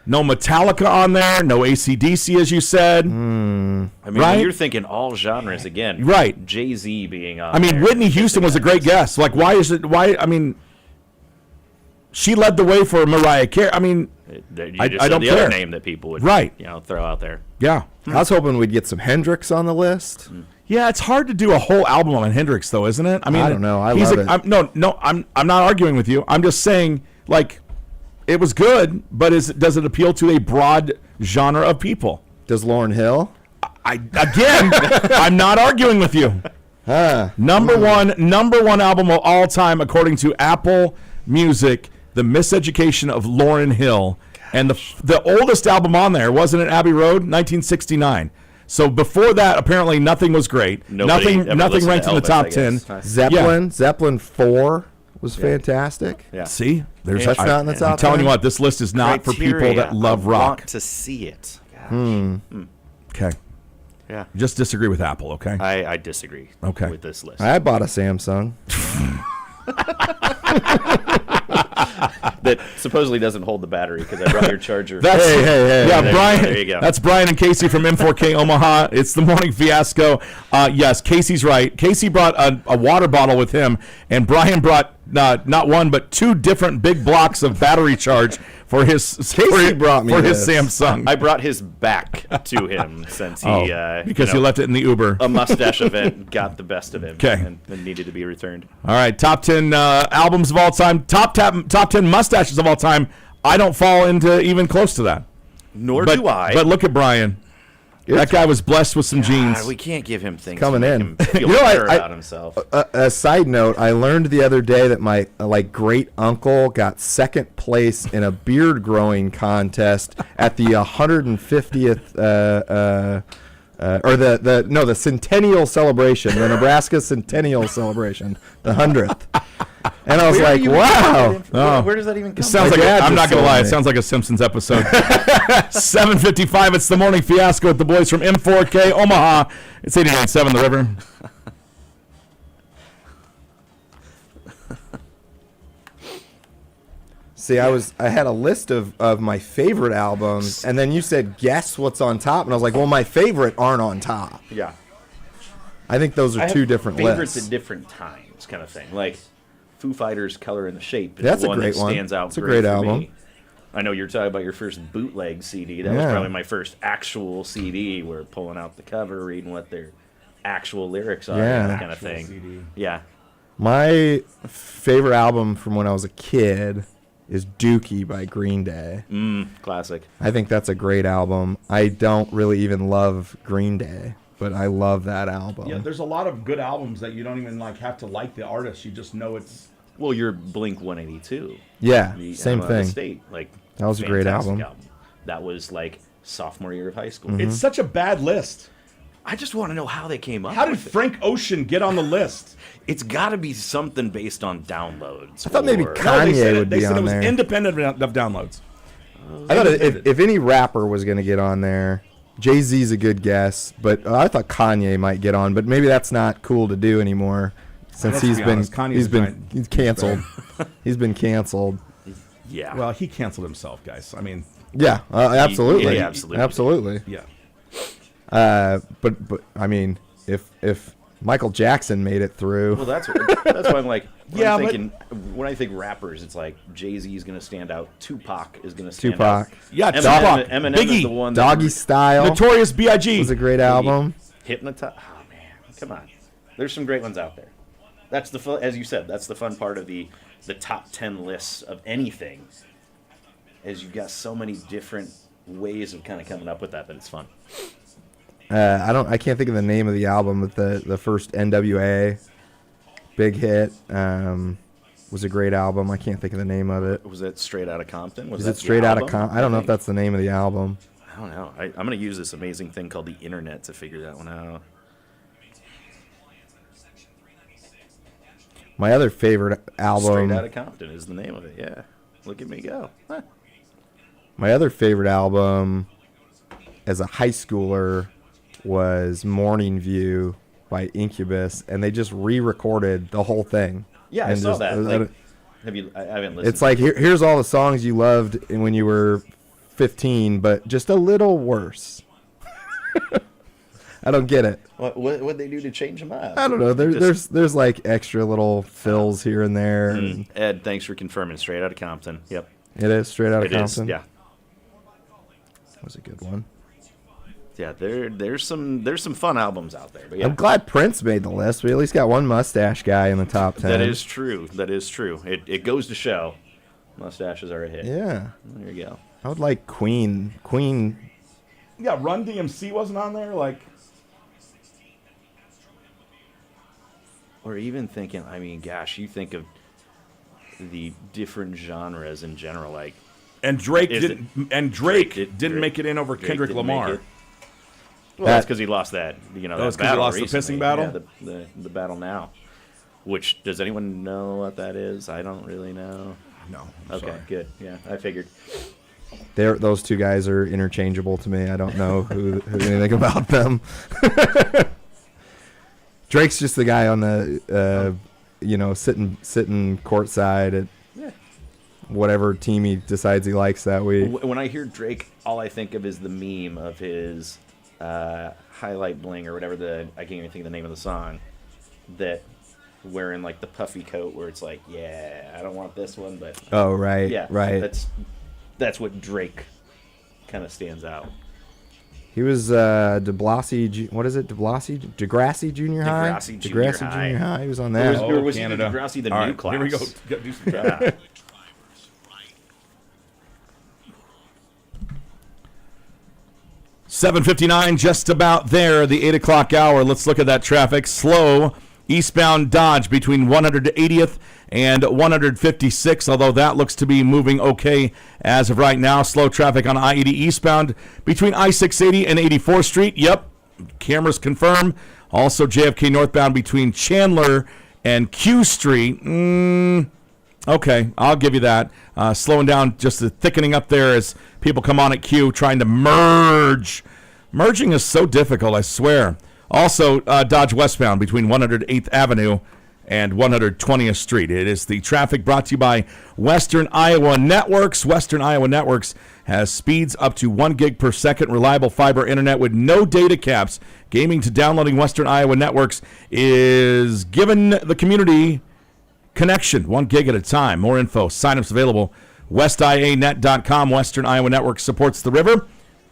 No Metallica on there. No AC/DC, as you said. I mean, Right? when you're thinking all genres again. Right. Jay-Z being on I mean, there. Whitney Houston was a great guess. Like, why is it? Why? I mean, she led the way for Mariah Carey. I mean, You I just said don't the care. other name that people would Right. throw out there. yeah. I was hoping we'd get some Hendrix on the list. Yeah, it's hard to do a whole album on Hendrix, though, isn't it? I mean, I don't know. I he's love it. I'm not arguing with you. I'm just saying, like, it was good, but does it appeal to a broad genre of people? Does Lauryn Hill? I'm not arguing with you. Number one album of all time, according to Apple Music, The Miseducation of Lauryn Hill, and the oldest album on there, wasn't it Abbey Road, 1969? So before that, apparently nothing was great. Nobody ever Nothing listened ranked to in the Elvis, top I 10. guess. Zeppelin. Zeppelin 4 was fantastic. Yeah. See, there's That's not in the top I'm telling 10? you what, this list is not for people Criteria, that love I rock. want to see it. Gosh. Okay, Yeah. just disagree with Apple. Okay. I disagree Okay. with this list. I bought a Samsung. That supposedly doesn't hold the battery because I brought your charger. That's, Hey. Yeah, There- Brian. there you go. That's Brian and Casey from M4K Omaha. It's the morning fiasco. Yes, Casey's right. Casey brought a water bottle with him, and Brian brought not one but two different big blocks of battery charge for his brought me his this. Samsung. I brought his back to him since he because he left it in the Uber. a mustache event got the best of him 'Kay. and needed to be returned. All right, top 10 albums of all time, top 10 mustaches of all time. I don't fall into even close to that. Nor But, do I. but look at Brian. That guy was blessed with some jeans. God, we can't give him things Coming to make in. him feel You know, better I- about himself. A side note, I learned the other day that my great uncle got second place in a beard growing contest at the 150th or the centennial celebration, the Nebraska centennial celebration, the 100th. And I was like, wow. Where does that even come Sounds from? like dad I'm not just gonna told lie. It me. sounds like a Simpsons episode. 7:55. It's the morning fiasco with the boys from M4K Omaha. It's 89.7 The River. See, I had a list of my favorite albums, and then you said guess what's on top, and I was like, well, my favorite aren't on top. Yeah. I think those I are two have different favorites lists. at different times, kind of thing. Like Foo Fighters' "Color and the Shape" is That's a the one great that one. stands out. It's a great great for album. me. I know you're talking about your first bootleg CD. That was Yeah. probably my first actual CD. Where pulling out the cover, reading what their actual lyrics are, Yeah. that kind of thing. Yeah. My favorite album from when I was a kid is Dookie by Green Day. Classic. I think that's a great album. I don't really even love Green Day, but I love that album. Yeah, there's a lot of good albums that you don't even have to like the artist. You just know it's. Well, your Blink 182. Yeah, The same Enema of the thing. State, like That was a great fantastic album. That was like sophomore year of high school. It's such a bad list. I just want to know how they came up. How did with it. Frank Ocean get on the list? It's got to be something based on downloads. I thought maybe or- Kanye would they be said on it was there. independent of downloads. I thought if any rapper was going to get on there, Jay-Z's a good guess, but I thought Kanye might get on, but maybe that's not cool to do anymore since Let's be honest, Kanye's he's canceled. He's been canceled. Yeah. Well, he canceled himself, guys. I mean, Yeah, absolutely. Yeah, absolutely. Absolutely. yeah. But I mean, if Michael Jackson made it through, well, that's why I'm like, Yeah, I'm but- thinking, when I think rappers, it's like Jay-Z is going to stand out, Tupac is going to stand Tupac, out. Yeah, Eminem, Tupac, Eminem Biggie, is the one that Doggy Style Notorious B.I.G. was a great album. Hypnotize. Oh man, come on. There's some great ones out there. That's the fun, as you said. That's the fun part of the top 10 lists of anything. Is you've got so many different ways of kind of coming up with that it's fun. I can't think of the name of the album, but the first NWA big hit was a great album. I can't think of the name of it. Was it Straight Outta Compton? Is it Straight Outta Compton? I don't know if that's the name of the album. I don't know. I'm going to use this amazing thing called the internet to figure that one out. My other favorite album. Straight Outta Compton is the name of it. Yeah. Look at me go. Huh. My other favorite album as a high schooler was Morning View by Incubus, and they just re-recorded the whole thing. Yeah, I saw that. Like, I haven't listened. It's like here's all the songs you loved when you were 15, but just a little worse. I don't get it. What they do to change them up? I don't know. There's like extra little fills here and there. Ed, thanks for confirming. Straight Outta Compton. Yep. It is Straight Outta It is, Compton. yeah. That was a good one. Yeah, there's some fun albums out there. But yeah. I'm glad Prince made the list. We at least got one mustache guy in the top 10. That is true. It goes to show mustaches are a hit. Yeah. There you go. I would like Queen. Yeah, Run DMC wasn't on there. Like, or even thinking, I mean, gosh, you think of the different genres in general, like. And Drake didn't make it in over Kendrick Lamar. Well, that's because he lost that. That's because he lost recently. The pissing battle. Yeah, the battle now. Which does anyone know what that is? I don't really know. No. Okay, sorry. good. Yeah, I figured. Those two guys are interchangeable to me. I don't know who anything about them. Drake's just the guy on the, sitting courtside at whatever team he decides he likes that week. When I hear Drake, all I think of is the meme of his highlight bling or whatever I can't even think of the name of the song, that wearing like the puffy coat where it's like, yeah, I don't want this one, but oh right, yeah, right. That's what Drake kind of stands out. He was DeGrassi Junior High. DeGrassi Junior High. He was on that. Or was Canada. he DeGrassi the All new right, class? Here we go. Do some traffic. 7:59, just about there, the 8 o'clock hour. Let's look at that traffic. Slow eastbound Dodge between 180th and 156, although that looks to be moving okay as of right now. Slow traffic on I-80 eastbound between I-680 and 84th Street. Yep, cameras confirm. Also JFK northbound between Chandler and Q Street. Okay, I'll give you that. Slowing down, just the thickening up there as people come on at Q trying to merge. Merging is so difficult, I swear. Also, Dodge westbound between 108th Avenue and 120th Street. It is the traffic brought to you by Western Iowa Networks. Western Iowa Networks has speeds up to 1 gig per second, reliable fiber internet with no data caps. Gaming to downloading Western Iowa Networks is given the community connection, 1 gig at a time. More info, signups available, westianet.com. Western Iowa Network supports the river.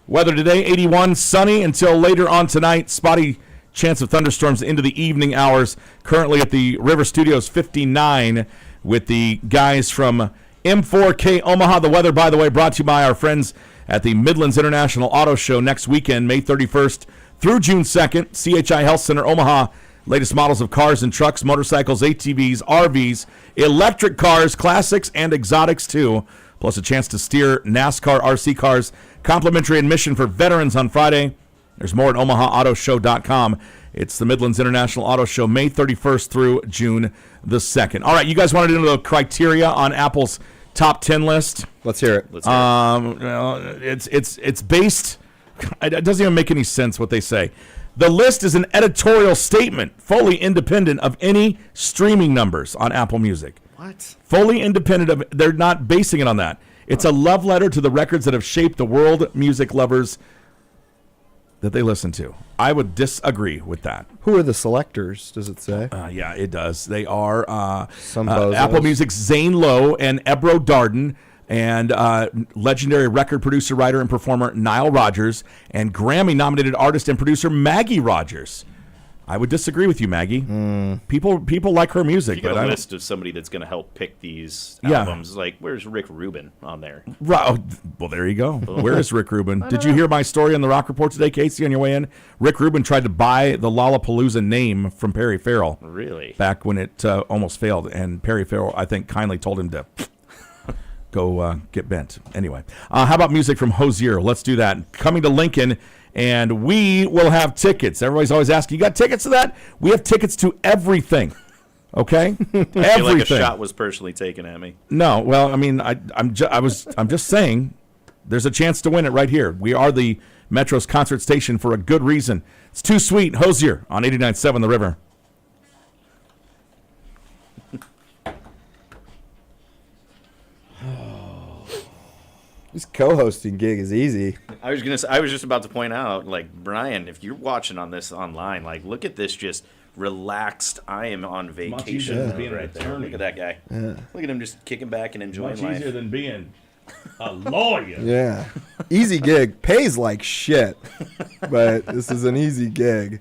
Weather today, 81, sunny until later on tonight. Spotty chance of thunderstorms into the evening hours. Currently at the River Studios, 59 with the guys from M4K Omaha. The weather, by the way, brought to you by our friends at the Midlands International Auto Show next weekend, May 31st through June 2nd. CHI Health Center Omaha. Latest models of cars and trucks, motorcycles, ATVs, RVs, electric cars, classics, and exotics too. Plus a chance to steer NASCAR RC cars. Complimentary admission for veterans on Friday. There's more at OmahaAutoShow.com. It's the Midlands International Auto Show, May 31st through June the 2nd. All right, you guys wanted to know the criteria on Apple's top 10 list? Let's hear it. It's based. It doesn't even make any sense what they say. The list is an editorial statement, fully independent of any streaming numbers on Apple Music. What? Fully independent of. They're not basing it on that. It's a love letter to the records that have shaped the world music lovers that they listen to. I would disagree with that. Who are the selectors, does it say? Yeah, it does. They are Some bozos. Apple Music's Zane Lowe and Ebro Darden, and legendary record producer, writer, and performer Nile Rodgers, and Grammy-nominated artist and producer Maggie Rogers. I would disagree with you, Maggie. People like her music, You but got a I list of somebody that's going to help pick these Yeah. albums. Like, where's Rick Rubin on there? Well, there you go. Where is Rick Rubin? Did you hear my story on the Rock Report today, Casey, on your way in? Rick Rubin tried to buy the Lollapalooza name from Perry Farrell Really? back when it almost failed, and Perry Farrell, I think, kindly told him to go get bent. Anyway, how about music from Hosier? Let's do that. Coming to Lincoln, and we will have tickets. Everybody's always asking, you got tickets to that? We have tickets to everything. Okay? I feel like a Everything. shot was personally taken at me. No, well, I mean, I'm just saying, there's a chance to win it right here. We are the Metro's concert station for a good reason. It's Too Sweet, Hosier on 89.7 The River. This co-hosting gig is easy. I was just about to point out, like, Brian, if you're watching on this online, like, look at this just relaxed. I am on vacation easier than being an right there. attorney. Look at that guy. Look at him just kicking back and enjoying life. than being a lawyer. Yeah. Easy gig. Pays like shit. But this is an easy gig.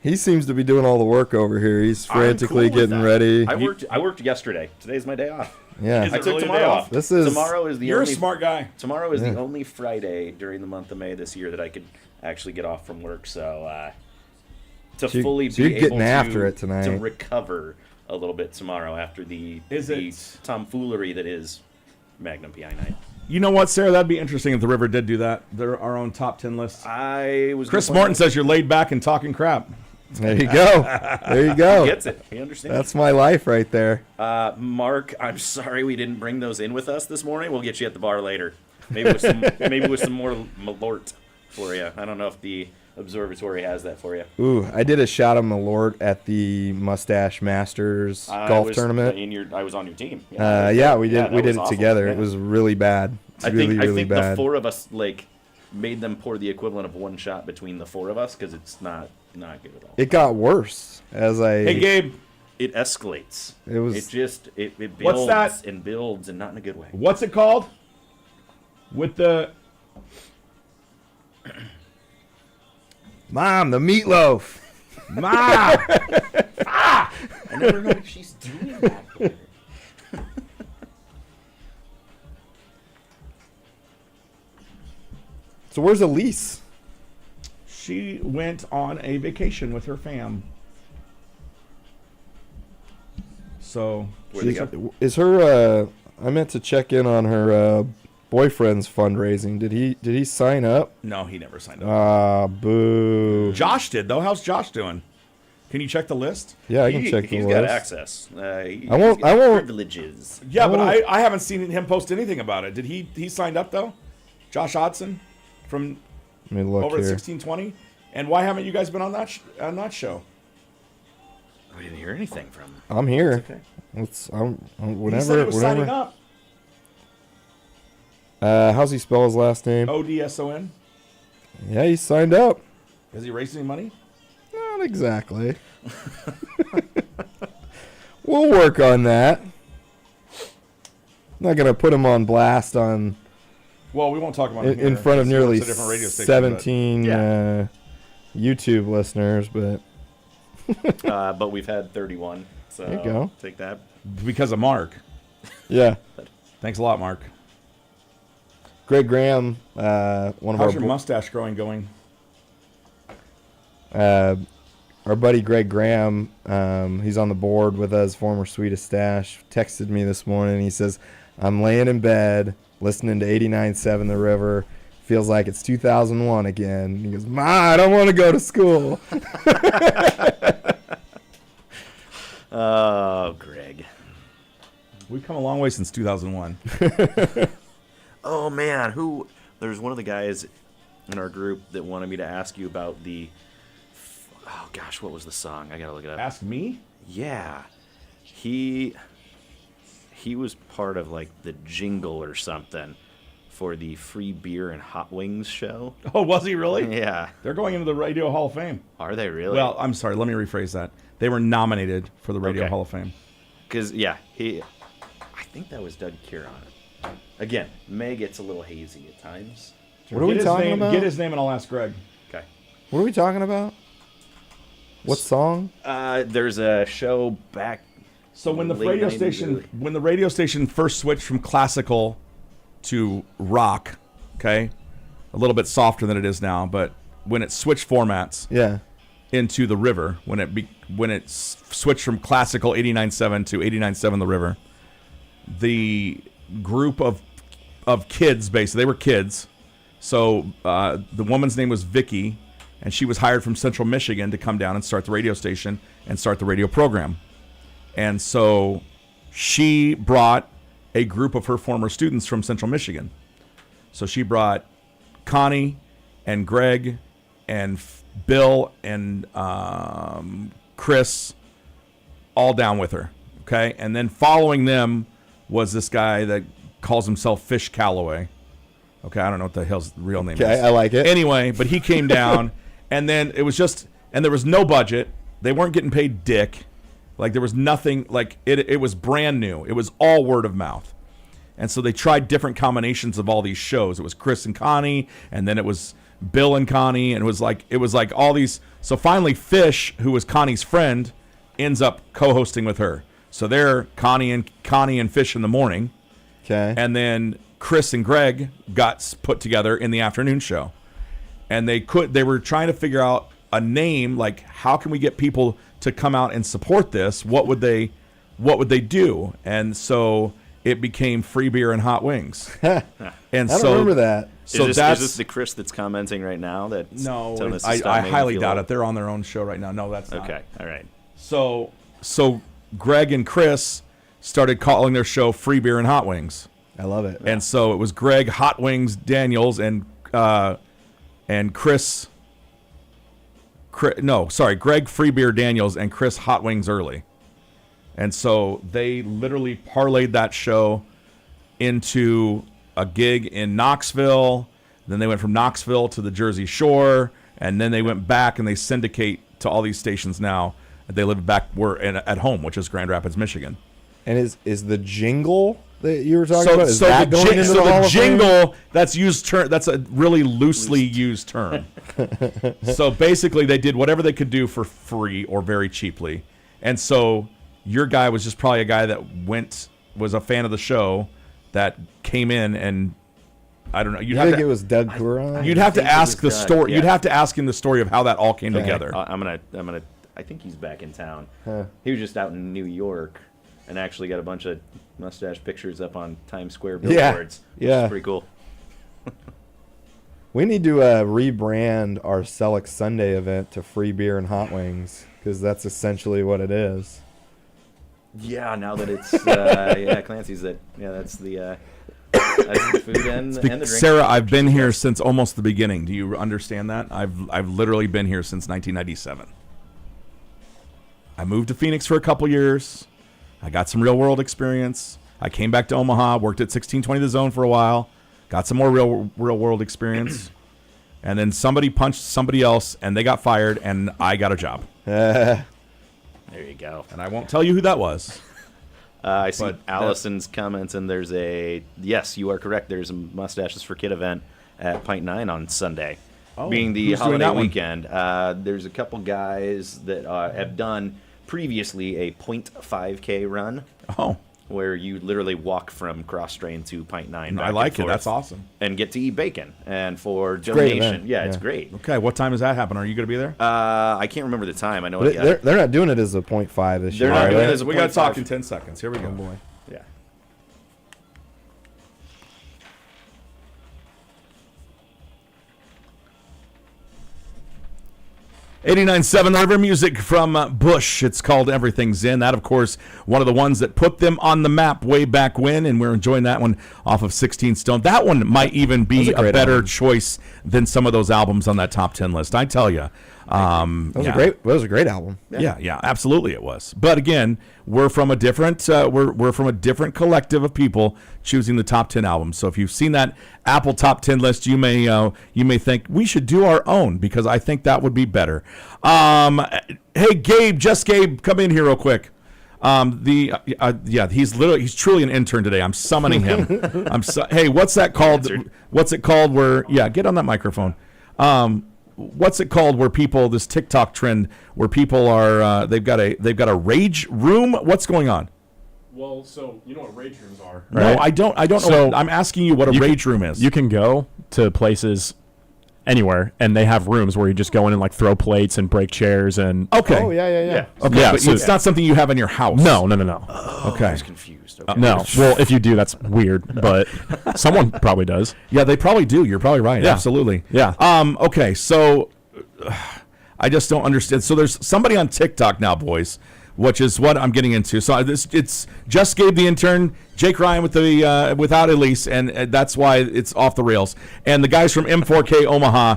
He seems to be doing all the work over here. He's frantically I'm cool with getting that. ready. I worked yesterday. Today's my day off. Yeah. I took really a tomorrow day off. off? This is- Tomorrow is the You're only a smart guy. Tomorrow is Yeah. the only Friday during the month of May this year that I could actually get off from work. So to So you- fully so be you're getting able after it tonight. to recover a little bit tomorrow after the tomfoolery that is Magnum PI night. You know what, Sarah? That'd be interesting if the River did do that. They're our own top 10 list. I was Chris gonna point Morton out- says you're laid back and talking crap. There you go. There you go. He gets it. He understands. That's my life right there. Mark, I'm sorry we didn't bring those in with us this morning. We'll get you at the bar later. Maybe with some more Malort for you. I don't know if the observatory has that for you. Ooh, I did a shot of Malort at the Mustache Masters golf tournament. I was on your team. Yeah, we did. that we did was it awful. together. Yeah. It was really bad. It's I really think bad. the four of us made them pour the equivalent of one shot between the four of us because it's not good at all. It got worse as I. Hey, Gabe, It escalates. It was- It builds What's that? and builds and not in a good way. what's it called? With the... Mom, the meatloaf. Ma! I never know if she's doing that. Here. So where's Elise? She went on a vacation with her fam. So... Where'd they go? Is her? I meant to check in on her boyfriend's fundraising. Did he sign up? No, he never signed up. Ah, boo. Josh did, though. How's Josh doing? Can you check the list? Yeah, I can check the He's list. got access. I won't- Privileges. Yeah, but Oh. I haven't seen him post anything about it. Did he signed up, though? Josh Hodson from Let me look over at here. 1620? And why haven't you guys been on that show? We didn't hear anything from him. I'm here. Okay. He said he was signing up. How's he spell his last name? ODSON. Yeah, he signed up. Has he raised any money? Not exactly. We'll work on that. Not gonna put him on blast on Well, we won't talk about it in here. front of He nearly works at a different radio station, 17 Yeah. YouTube listeners, but But we've had 31. So There you go. take that. but because of Mark. yeah. Thanks a lot, Mark. Greg Graham, one of How's your mustache growing going? our buddy Greg Graham, he's on the board with us, former Sweetest Stash, texted me this morning. He says, I'm laying in bed, listening to 89.7 The River. Feels like it's 2001 again. He goes, Ma, I don't want to go to school. Oh, Greg. We've come a long way since 2001. Oh, man. There's one of the guys in our group that wanted me to ask you about the... Oh, gosh, what was the song? I got to look it up. Ask me? Yeah. He was part of, like, the jingle or something for the free beer and hot wings show. Oh, was he really? Yeah. They're going into the Radio Hall of Fame. Are they really? Well, I'm sorry. Let me rephrase that. They were nominated for the Radio Okay. Hall of Fame. Because, yeah, I think that was Doug Kieran. Again, May gets a little hazy at times. What are we Get his talking name, about? Get his name and I'll ask Greg. Okay. What are we talking about? What song? There's a show back. So when the late radio 90s, station early- when the radio station first switched from classical to rock, okay, a little bit softer than it is now, but when it switched formats Yeah. into the River, when it switched from classical 89.7 to 89.7 the River, the group of kids, basically they were kids. So the woman's name was Vicky, and she was hired from Central Michigan to come down and start the radio station and start the radio program. And so she brought a group of her former students from Central Michigan. So she brought Connie and Greg and Bill and Chris all down with her. Okay. And then following them was this guy that calls himself Fish Calloway. Okay. I don't know what the hell's real name Okay, is. I like it. Anyway, but he came down and then it was just, and there was no budget. They weren't getting paid dick. Like there was nothing, like it was brand new. It was all word of mouth. And so they tried different combinations of all these shows. It was Chris and Connie, and then it was Bill and Connie, and it was like all these. So finally Fish, who was Connie's friend, ends up co-hosting with her. So they're Connie and Fish in the morning. Okay. And then Chris and Greg got put together in the afternoon show. And they were trying to figure out a name, like how can we get people to come out and support this? What would they do? And so it became free beer and hot wings. And I don't remember that. So is that's this the Chris that's commenting right now? That's no. telling us to stop I making highly feel doubt old? it. They're on their own show right now. No, that's not. Okay, all right. So Greg and Chris started calling their show Free Beer and Hot Wings. I love it. And so it was Greg Hot Wings Daniels and Chris. Greg Free Beer Daniels and Chris Hot Wings Early. And so they literally parlayed that show into a gig in Knoxville. Then they went from Knoxville to the Jersey Shore, and then they went back and they syndicate to all these stations now. They live back at home, which is Grand Rapids, Michigan. And is the jingle that you were talking about, is that the going into the Hall of Fame? jingle, that's used term. That's a really loosely used term. So basically, they did whatever they could do for free or very cheaply. And so your guy was just probably a guy that was a fan of the show that came in and I don't know. You think it was Doug Curon? You'd have to think it ask was the Doug, story. yeah. You'd have to ask him the story of how that all came Okay. together. I'm gonna. I think he's back in town. Huh. He was just out in New York, and actually got a bunch of mustache pictures up on Times Square Yeah. billboards. Yeah. It's pretty cool. We need to rebrand our Selleck Sunday event to Free Beer and Hot Wings, because that's essentially what it is. Yeah, now that it's Clancy's that. Yeah, that's the food and the drink. Sarah, I've been here since almost the beginning. Do you understand that? I've literally been here since 1997. I moved to Phoenix for a couple years. I got some real world experience. I came back to Omaha, worked at 1620 The Zone for a while, got some more real world experience, and then somebody punched somebody else, and they got fired, and I got a job. There you go. And I won't tell you who that was. I see But Allison's comments, and there's yes, you are correct. There's a Mustaches for Kid event at Pint 9 on Sunday, Oh, being the who's doing holiday that one? weekend. There's a couple guys that have done previously a 0.5K run, Oh, where you literally walk from Cross Drain to Pint 9. I like it. That's awesome. And get to eat bacon. And for great donation, event. yeah, it's Yeah. great. Okay, what time does that happen? Are you going to be there? I can't remember the time. I know But it. they're not doing it as a 0.5 this They're year. not are doing they? it as a We got to 0.5. talk in 10 seconds. Here we go. Oh, boy. Yeah. '89.7 The River music from Bush. It's called Everything's In. That, of course, one of the ones that put them on the map way back when, and we're enjoying that one off of 16 Stone. That one might even be That was a a great better album. choice than some of those albums on that top 10 list. I tell you. That was a great album. Yeah, absolutely it was. But again, we're from a different we're from a different collective of people choosing the top 10 albums. So if you've seen that Apple top 10 list, you may think we should do our own, because I think that would be better. Hey Gabe, come in here real quick. He's truly an intern today. I'm summoning him. Hey, what's that called? Answered. What's it called? Get on that microphone. what's it called where people, this TikTok trend where people are they've got a rage room. What's going on? Well, so you know what rage rooms are, No, right? I don't know. So I'm asking you what a rage room is. You can go to places anywhere, and they have rooms where you just go in and like throw plates and break chairs and. Okay. Oh, yeah. Okay, Yeah, but so- it's not something you have in your house. No. Okay. I was confused. Okay. No. Well, if you do, that's weird, but someone probably does. Yeah, they probably do. You're probably right. Yeah. Absolutely. Yeah. Okay, so I just don't understand. So there's somebody on TikTok now, boys, which is what I'm getting into. So it's just Gabe the Intern, Jake Ryan with the without Eliss, and that's why it's off the rails. And the guys from M4K Omaha,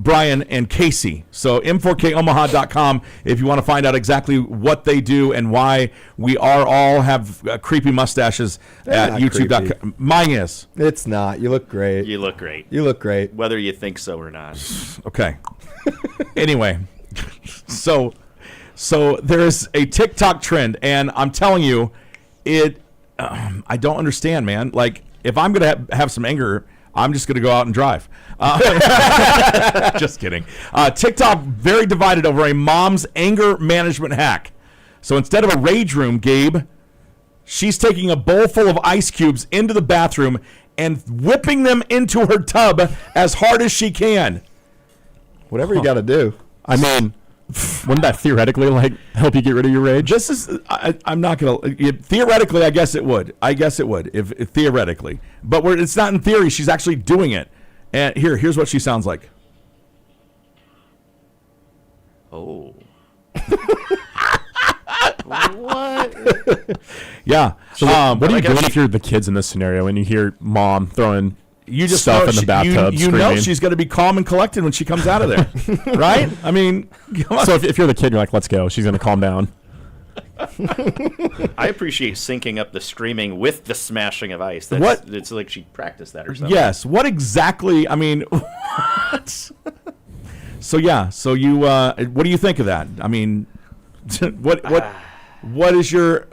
Brian and Casey. So M4KOmaha.com if you want to find out exactly what they do and why we all have creepy mustaches at not YouTube.com. creepy. Mine is. It's not. You look great. You look great, You look great. whether you think so or not. Okay. Anyway, so there is a TikTok trend, and I'm telling you, I don't understand, man. Like, if I'm gonna have some anger, I'm just gonna go out and drive. Just kidding. TikTok very divided over a mom's anger management hack. So instead of a rage room, Gabe, she's taking a bowl full of ice cubes into the bathroom and whipping them into her tub as hard as she can. Whatever you got to do. I mean, wouldn't that theoretically like help you get rid of your rage? This is I'm not gonna theoretically. I guess it would. If theoretically, but it's not in theory. She's actually doing it. And here's what she sounds like. Oh. What? Yeah. So what are you I guess- doing if you're the kids in this scenario and you hear mom throwing You just stuff know in the bathtub You know screaming? she's going to be calm and collected when she comes out of there, right? I mean, come on. So if you're the kid, you're like, let's go. She's going to calm down. I appreciate syncing up the screaming with the smashing of ice. That's, What? It's like she practiced that or something. Yes. What exactly? I mean, what? So yeah. So you. What do you think of that? I mean, what's your?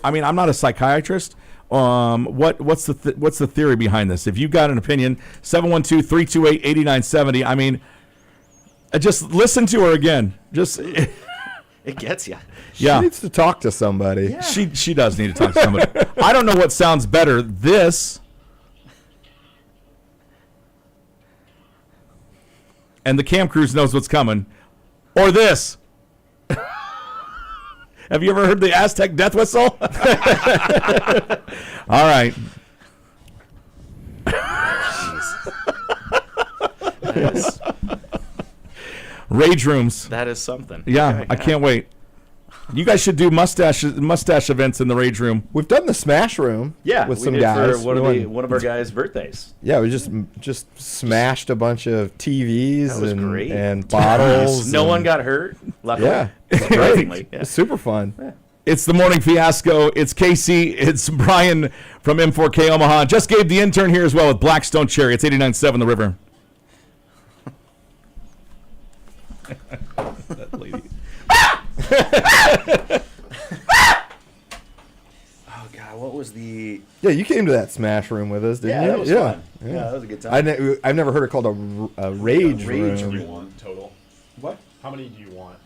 I mean, I'm not a psychiatrist. What's the theory behind this? If you've got an opinion, 712-328-8970. I mean, just listen to her again. Just It gets you. yeah. She needs to talk to somebody. Yeah. She does need to talk to somebody. I don't know what sounds better. This and the cam crews knows what's coming, or this. Have you ever heard the Aztec death whistle? All right. Rage rooms. That is something. Yeah, Okay, I can't wait. You guys should do mustache events in the Rage Room. We've done the Smash Room. Yeah, with we some did guys. for one of our guys' birthdays. Yeah, we just smashed a bunch of TVs That was and, great. and bottles. No and- one got hurt. Luckily. Yeah, Surprisingly. Yeah. it's super fun. It's the Morning Fiasco. It's Casey. It's Brian from M4K Omaha. Just Gabe the Intern here as well with Blackstone Cherry. It's 89.7 The River. That lady. Oh God, what was the? Yeah, you came to that Smash Room with us, didn't Yeah, you? that was fun. Yeah, that was a good time. I've never heard it called a rage Rage room. room. want total? What? How many do you want?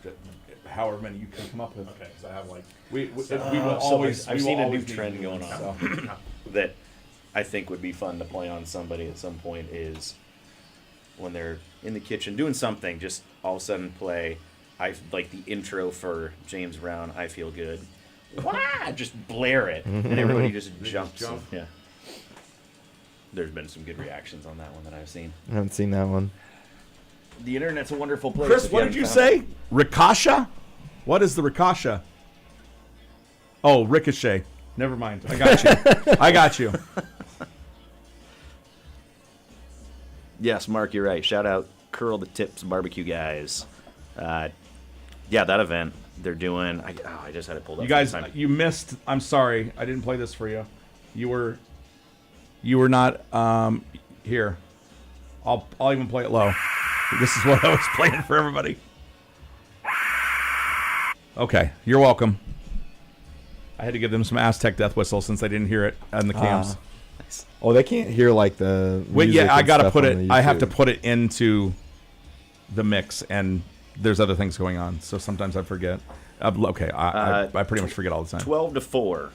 However many you can come up with. Okay, because I have like. We will So always. I've we will seen a new always need trend you, going on so. that I think would be fun to play on somebody at some point is when they're in the kitchen doing something, just all of a sudden play like the intro for James Brown, I Feel Good. Wah! Just blare it, and everybody just jumps. jump. Yeah. There's been some good reactions on that one that I've seen. I haven't seen that one. The internet's a wonderful place. Chris, if what haven't did you found say? it. Ricochet? What is the ricochet? Oh, ricochet. Never mind. I got you. I got you. Yes, Mark, you're right. Shout out Curl the Tips barbecue guys. Yeah, that event they're doing. I just had it pulled up. You guys, for the time. you missed. I'm sorry. I didn't play this for you. You were not here. I'll even play it low. This is what I was playing for everybody. Okay, you're welcome. I had to give them some Aztec death whistle since I didn't hear it on the cams. Oh, they can't hear like the. Wait, music yeah, I and gotta stuff put on it. the I have to YouTube. put it into. the mix, and there's other things going on, so sometimes I forget. Okay, I pretty much forget all the time. 12 to 4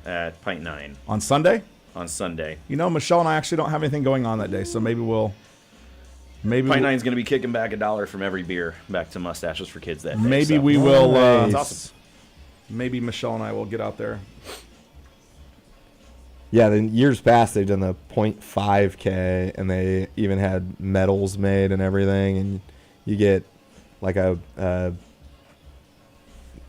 at Pint 9 On Sunday? on Sunday. You know, Michelle and I actually don't have anything going on that day, so maybe Pint we'll, 9's going to be kicking back $1 from every beer back to Mustaches for Kids that day. maybe so. we will. That's awesome. Maybe Michelle and I will get out there. Yeah, in years past they've done the 0.5K, and they even had medals made and everything, and you get like a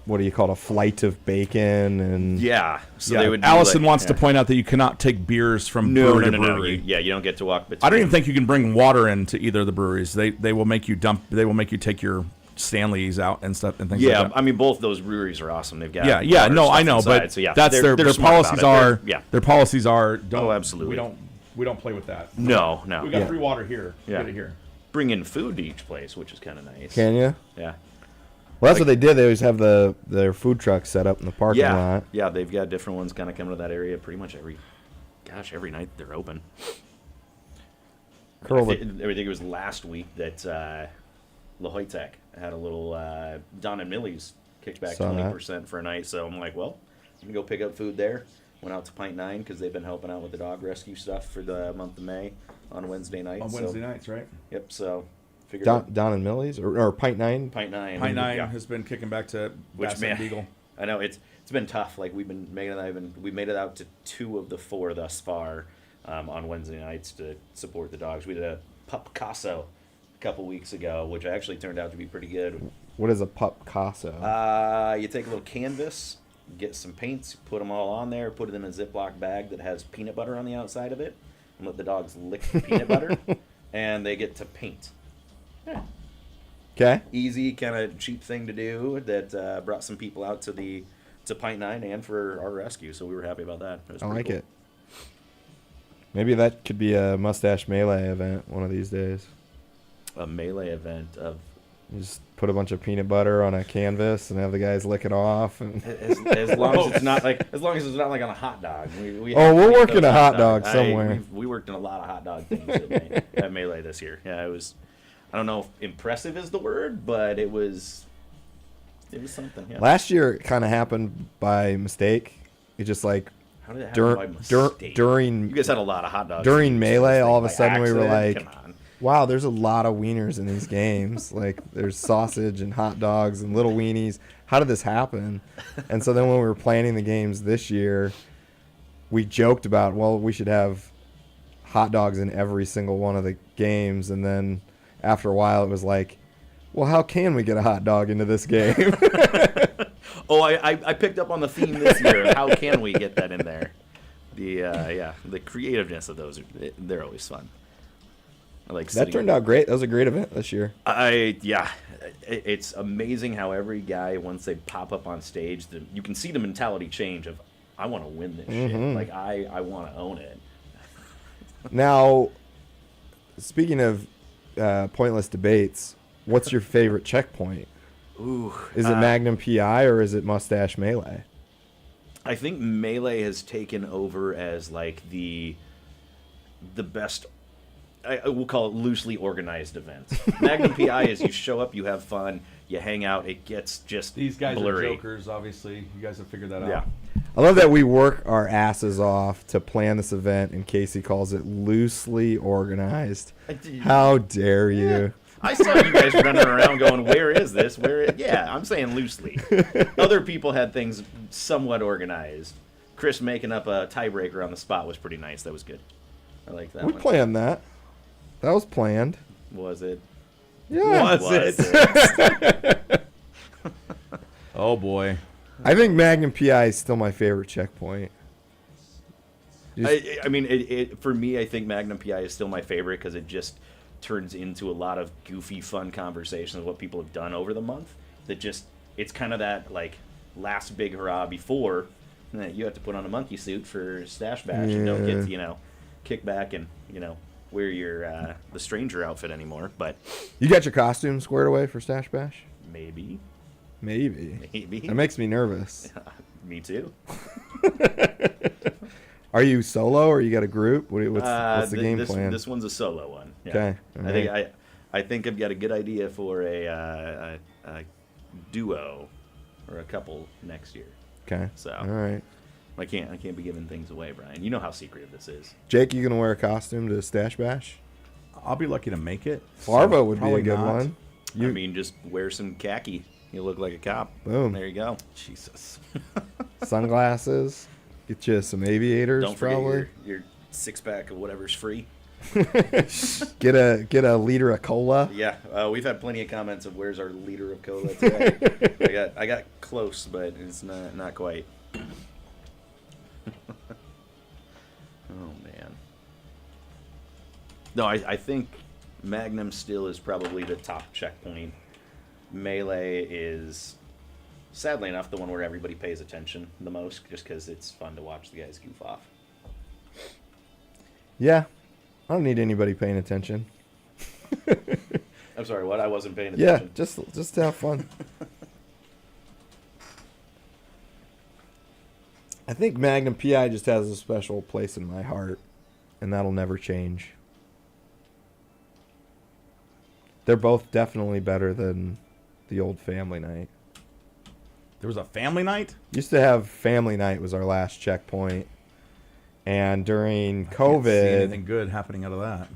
what do you call it, a flight of bacon, and Yeah. So Yeah, they would do Allison like- wants to yeah. point out that you cannot take beers from No, brewery no, to no, no. brewery. You don't get to walk between. I don't even think you can bring water into either of the breweries. They will make you dump. They will make you take your Stanleys out and stuff and things Yeah, like that. I mean, both those breweries are awesome. They've got Yeah, water no, stuff I know, inside, but so yeah, that's they're their smart policies about it. are. Yeah. Their policies are. Don't, Oh, absolutely. We don't play with that. No. We got Yeah. free water here. Yeah. Get it here. Bring in food to each place, which is kind of nice. can you? Yeah. Well, that's what they did. They always have their food trucks set up in the parking Yeah. lot. Yeah, they've got different ones kind of coming to that area pretty much every night they're open. Curl I the, think it was last week that La Hoytech had a little Don and Millie's kicked back Saw that. 20% for a night. So I'm like, well, I'm going to go pick up food there. Went out to Pint 9 because they've been helping out with the dog rescue stuff for the month of May on Wednesday nights. On Wednesday nights, right? Yep, so figured Don and Millie's or Pint 9. Pint 9. Pint 9 yeah. has been kicking back to Which, Bass man, and Beagle. I know it's been tough. Like we made it out to 2 of the 4 thus far on Wednesday nights to support the dogs. We did a pup Casso a couple weeks ago, which actually turned out to be pretty good. What is a pup casso? You take a little canvas, get some paints, put them all on there, put it in a Ziploc bag that has peanut butter on the outside of it, and let the dogs lick the peanut butter, and they get to paint. Yeah. Okay. Easy, kind of cheap thing to do that brought some people out to Pint 9 and for our rescue, so we were happy about that. It was I pretty like cool. it. Maybe that could be a mustache melee event one of these days. A melee event of You just put a bunch of peanut butter on a canvas and have the guys lick it off. And as long as it's not like on a hot dog. We Oh, we're had working those a hot dog dogs. somewhere. We worked in a lot of hot dog things at Melee this year. Yeah, it was. I don't know if impressive is the word, but it was something. Yeah. last year it kind of happened by mistake. It just like How did it happen by mistake? during You guys had a lot of hot dogs. during Melee, all of a By sudden we were accident? like, Come on. wow, there's a lot of wieners in these games. Like there's sausage and hot dogs and little weenies. How did this happen? And so then when we were planning the games this year, we joked about, well, we should have hot dogs in every single one of the games. And then after a while, it was like, well, how can we get a hot dog into this game? Oh, I picked up on the theme this year. How can we get that in there? The creativeness of those, they're always fun. I like That sitting- turned out great. That was a great event this year. It's amazing how every guy, once they pop up on stage, you can see the mentality change of, I want to win this shit. Like I want to own it. Now, speaking of pointless debates, what's your favorite checkpoint? Ooh, Is it Magnum PI or is it Mustache Melee? I think Melee has taken over as like the best. I will call it loosely organized events. Magnum PI is you show up, you have fun, you hang out. It gets just These guys blurry. are jokers, obviously. You guys have figured that out. Yeah. I love that we work our asses off to plan this event, and Casey calls it loosely organized. How dare you? I saw you guys running around going, where is this? Yeah, I'm saying loosely. Other people had things somewhat organized. Chris making up a tiebreaker on the spot was pretty nice. That was good. I like that We one. planned that. That was planned. Was it? Yeah. Was it? Oh boy. I think Magnum PI is still my favorite checkpoint. I mean, for me, I think Magnum PI is still my favorite because it just turns into a lot of goofy, fun conversations of what people have done over the month. It's kind of that, like, last big hurrah before you have to put on a monkey suit for Stash Bash and don't get to, kick back and, wear your the stranger outfit anymore. But You got your costume squared away for Stash Bash? maybe. Maybe. That makes me nervous. Me too. Are you solo or you got a group? What's the game plan? This one's a solo one. Yeah. Okay, I think I think I've got a good idea for a duo or a couple next year. Okay. So all right. I can't be giving things away, Brian. You know how secretive this is. Jake, you gonna wear a costume to Stash Bash? I'll be lucky to make it. Farvo would be probably a good not. one. I mean, just wear some khaki. You look like a cop. Boom. There you go. Jesus. Sunglasses. Get you some aviators. Don't forget probably. your 6-pack of whatever's free. Get a liter of cola. Yeah, we've had plenty of comments of where's our liter of cola today. I got close, but it's not quite. Oh man. No, I think Magnum still is probably the top checkpoint. Melee is, sadly enough, the one where everybody pays attention the most, just because it's fun to watch the guys goof off. Yeah. I don't need anybody paying attention. I'm sorry, what? I wasn't paying Yeah, attention. just to have fun. I think Magnum PI just has a special place in my heart, and that'll never change. They're both definitely better than the old family night. There was a family night? Used to have family night was our last checkpoint. And during Can't see COVID, anything good happening out of that.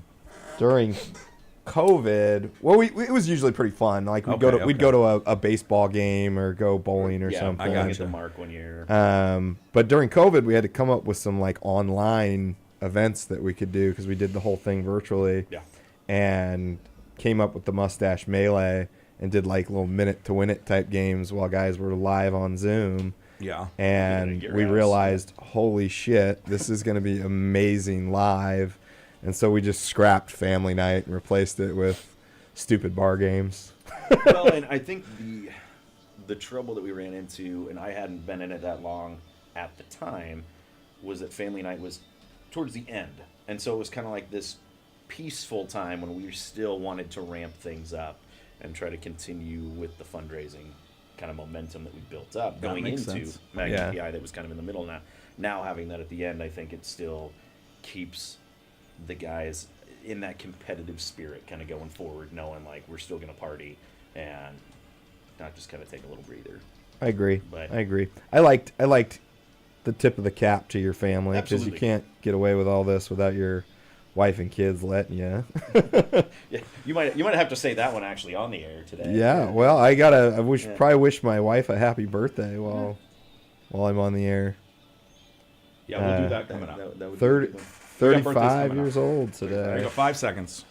well, it was usually pretty fun. Like we'd Okay, go to a baseball game or go bowling or Yeah, something. I got gotcha. the mark one year. But during COVID, we had to come up with some like online events that we could do because we did the whole thing virtually. Yeah. And came up with the Mustache Melee and did like little minute to win it type games while guys were live on Zoom. Yeah. And Your we house. realized, holy shit, this is going to be amazing live. And so we just scrapped family night and replaced it with stupid bar games. Well, and I think the trouble that we ran into, and I hadn't been in it that long at the time, was that family night was towards the end. And so it was kind of like this peaceful time when we still wanted to ramp things up and try to continue with the fundraising kind of momentum that we built up That going makes into sense. Magnum Yeah. PI that was kind of in the middle now. Now having that at the end, I think it still keeps the guys in that competitive spirit kind of going forward, knowing like we're still going to party and not just kind of take a little breather. I agree. But- I agree. I liked the tip of the cap to your family because you Absolutely. can't get away with all this without your wife and kids letting you. Yeah, you might have to say that one actually on the air today. Yeah, well, probably wish my wife a happy birthday while I'm on the air. Yeah, we'll do that coming up. That would be 30, a good one. We got birthdays 35 coming up. years old There you today. go, 5 seconds.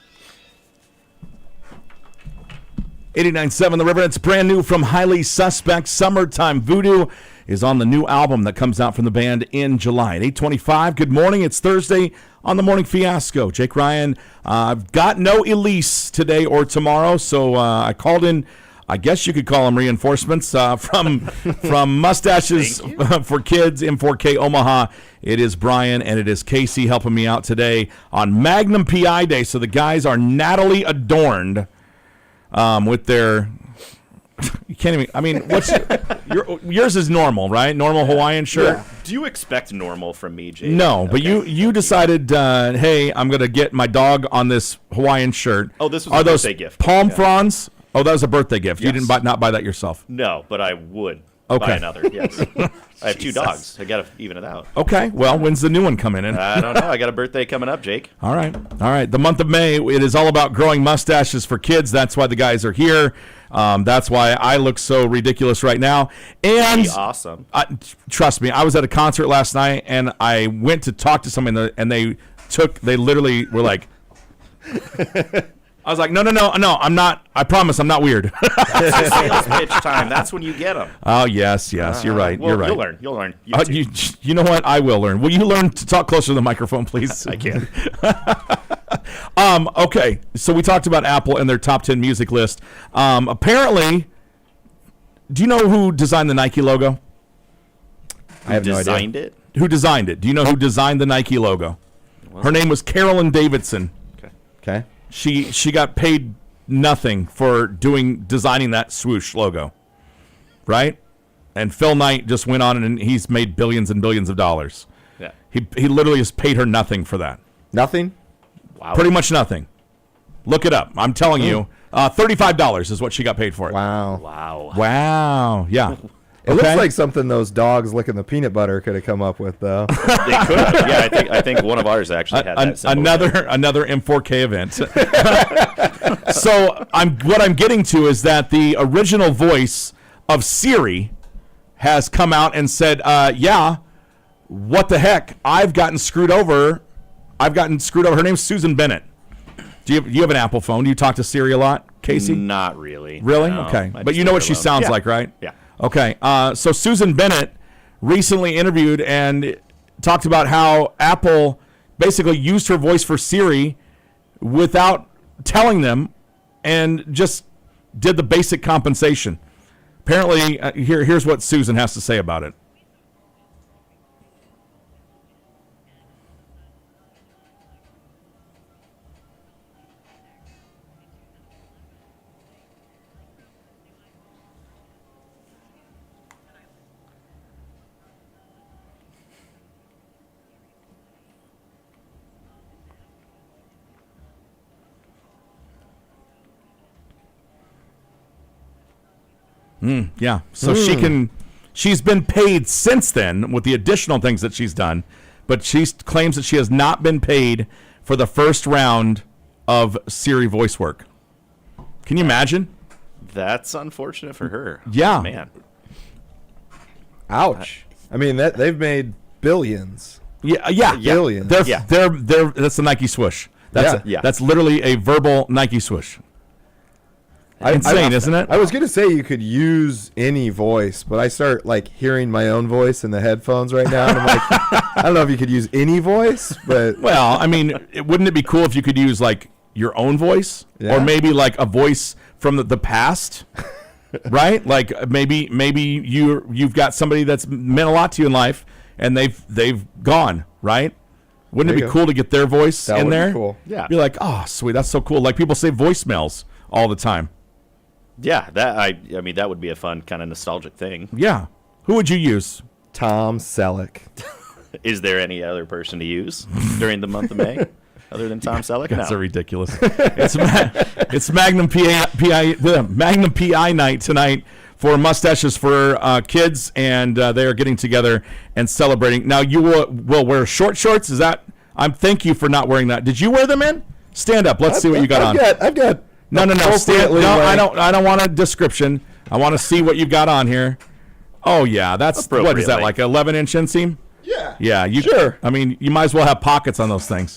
89.7 The River. It's brand new from Highly Suspect. Summertime Voodoo is on the new album that comes out from the band in July. At 8:25. Good morning. It's Thursday on the Morning Fiasco. Jake Ryan. I've got no Elise today or tomorrow, so I called in. I guess you could call them reinforcements from Mustaches for Kids, M4K Omaha. It is Brian and it is Casey helping me out today on Magnum PI Day. So the guys are Natalie adorned with their. You can't even. I mean, what's yours is normal, right? Normal Hawaiian shirt. Yeah. Do you expect normal from me, Jake? No, but Okay. you decided, hey, I'm gonna get my dog on this Hawaiian shirt. Oh, this was Are a those birthday gift. palm Yeah. fronds? Oh, that was a birthday gift. You Yes. didn't not buy that yourself. No, but I would Okay. buy another. Yes, I have 2 Jesus. dogs. I got to even it out. Okay, well, when's the new one coming in? I don't know. I got a birthday coming up, Jake. All right. The month of May, it is all about growing mustaches for kids. That's why the guys are here. That's why I look so ridiculous right now. And Be awesome. trust me, I was at a concert last night, and I went to talk to someone, and they literally were like, I was like, no, I'm not. I promise I'm not weird. Sales pitch time. That's when you get them. Oh, yes, you're right. Well, You're right. You'll learn. You too. You know what? I will learn. Will you learn to talk closer to the microphone, please? I can. Okay, so we talked about Apple and their top 10 music list. Apparently, do you know who designed the Nike logo? I have no idea. Designed it. Who designed it? Do you know who designed the Nike logo? Her name was Carolyn Davidson. Okay. Okay. She got paid nothing for designing that swoosh logo, right? And Phil Knight just went on and he's made billions and billions of dollars. Yeah. He literally just paid her nothing for that. Nothing? Wow. Pretty much nothing. Look it up. I'm telling you. $35 is what she got paid for it. Wow. Wow. Wow. Yeah. It looks like something those dogs licking the peanut butter could have come up with, though. They could have. Yeah, I think one of ours actually had that symbol. Another M4K event. So what I'm getting to is that the original voice of Siri has come out and said, yeah, what the heck? I've gotten screwed over. Her name's Susan Bennett. Do you have an Apple phone? Do you talk to Siri a lot, Casey? Not really. Really? No, Okay. I But just you know leave what her she alone. sounds Yeah. like, right? Yeah. Okay. So Susan Bennett recently interviewed and talked about how Apple basically used her voice for Siri without telling them and just did the basic compensation. Apparently, here's what Susan has to say about it. Yeah. So she's been paid since then with the additional things that she's done, but she claims that she has not been paid for the first round of Siri voice work. Can you imagine? That's unfortunate for her. Yeah. Man. Ouch. I mean, they've made billions. Yeah. Billions. They're that's the Nike swoosh. That's literally a verbal Nike swoosh. Insane, isn't it? I was gonna say you could use any voice, but I start like hearing my own voice in the headphones right now, and I'm like, I don't know if you could use any voice, but Well, I mean, wouldn't it be cool if you could use like your own voice, Yeah. or maybe like a voice from the past, right? Like maybe you've got somebody that's meant a lot to you in life, and they've gone, right? Wouldn't There it you be go. cool to get their voice That in would be there? cool. Yeah. Be like, oh, sweet, that's so cool. Like people say voicemails all the time. Yeah, I mean that would be a fun kind of nostalgic thing. Yeah. Who would you use? Tom Selleck. Is there any other person to use during the month of May other than Tom Selleck? That's No. so ridiculous. It's Magnum PI night tonight for Mustaches for kids, and they are getting together and celebrating. Now you will wear short shorts. Is that? Thank you for not wearing that. Did you wear them in? Stand up. Let's see what you got on. I've got. No. Stand. appropriately No, length- I don't want a description. I want to see what you've got on here. Oh yeah, that's what is that, like 11-inch inseam? Yeah. Yeah, Sure. I mean, you might as well have pockets on those things.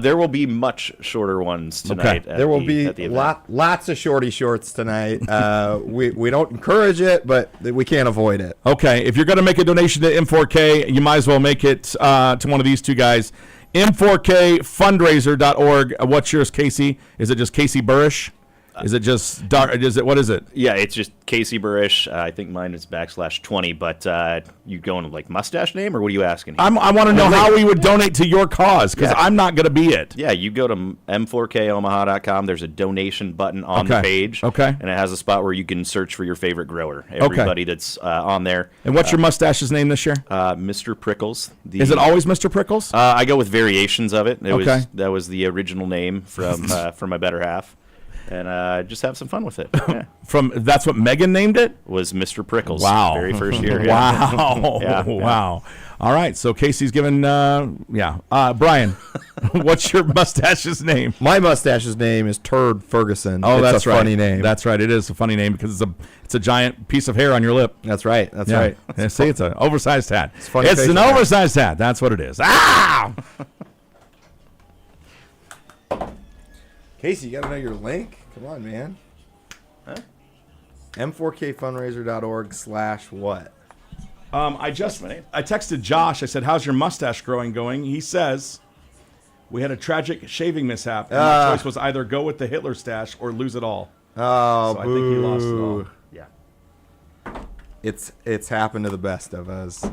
There will be much shorter ones tonight. Okay. At There will the- be at the event. lots of shorty shorts tonight. We don't encourage it, but we can't avoid it. Okay, if you're going to make a donation to M4K, you might as well make it to one of these two guys. M4KFundraiser.org. What's yours, Casey? Is it just Casey Burrish? Is it just what is it? Yeah, it's just Casey Burish. I think mine is /20, but you going like mustache name, or what are you asking? I want to know how we would donate to your cause, because I'm not going to be it. Yeah, you go to m4komaha.com. There's a donation button on the page. Okay. And it has a spot where you can search for your favorite grower. Everybody that's on there. And what's your mustache's name this year? Mr. Prickles. Is it always Mr. Prickles? I go with variations of it. Okay. That was the original name from my better half. And just have some fun with it. Yeah. That's what Megan named it? Was Mr. Prickles. Wow. Very first year. Yeah. Wow. Yeah. Wow. All right. So Casey's given, Brian, what's your mustache's name? My mustache's name is Turd Ferguson. Oh, It's that's a right. funny name. That's right. It is a funny name because it's a giant piece of hair on your lip. That's right. That's Yeah. right. Yeah, see, it's an oversized hat. funny It's an facial hair. oversized hat. That's what it is. Ah! Casey, you gotta know your link. Come on, man. M4KFundraiser.org/what? I texted Josh. I said, "How's your mustache growing going?" He says, "We had a tragic shaving mishap. And my choice was either go with the Hitler stash or lose it all." Oh, So I think he lost it all. Yeah. It's happened to the best of us.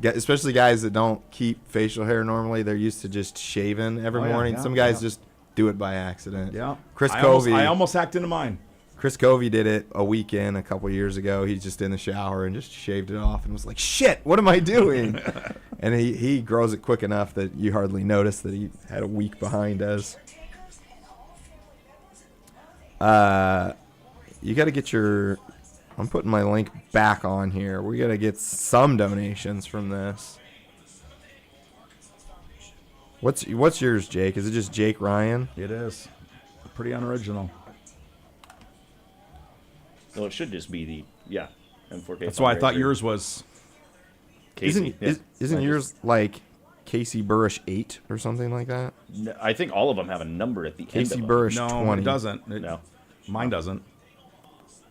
Especially guys that don't keep facial hair normally. They're used to just shaving every morning. Some guys just do it by accident. Yeah. Chris I Covey. almost hacked into mine. Chris Covey did it a weekend a couple years ago. He's just in the shower and just shaved it off and was like, "Shit, what am I doing?" And he grows it quick enough that you hardly notice that he had a week behind us. You got to get your. I'm putting my link back on here. We got to get some donations from this. What's yours, Jake? Is it just Jake Ryan? It is. Pretty unoriginal. Well, it should just be the M4K. That's why I thought fundraiser. yours was. Casey. Isn't yours like Casey Burrish 8 or something like that? No, I think all of them have a number at the end Casey of them. Burrish No, 20. it doesn't. No. Mine doesn't.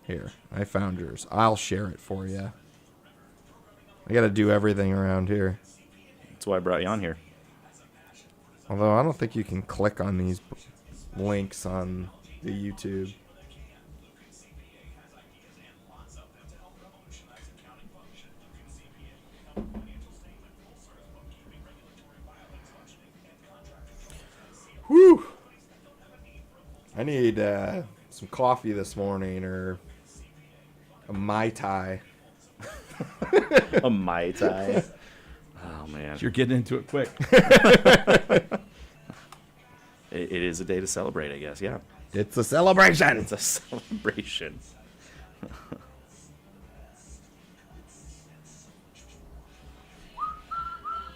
Here, I found yours. I'll share it for you. I got to do everything around here. That's why I brought you on here. Although I don't think you can click on these links on the YouTube. Whew. I need some coffee this morning or a Mai Tai. A Mai Tai. Oh, man. You're getting into it quick. It is a day to celebrate, I guess. Yeah. It's a celebration. It's a celebration.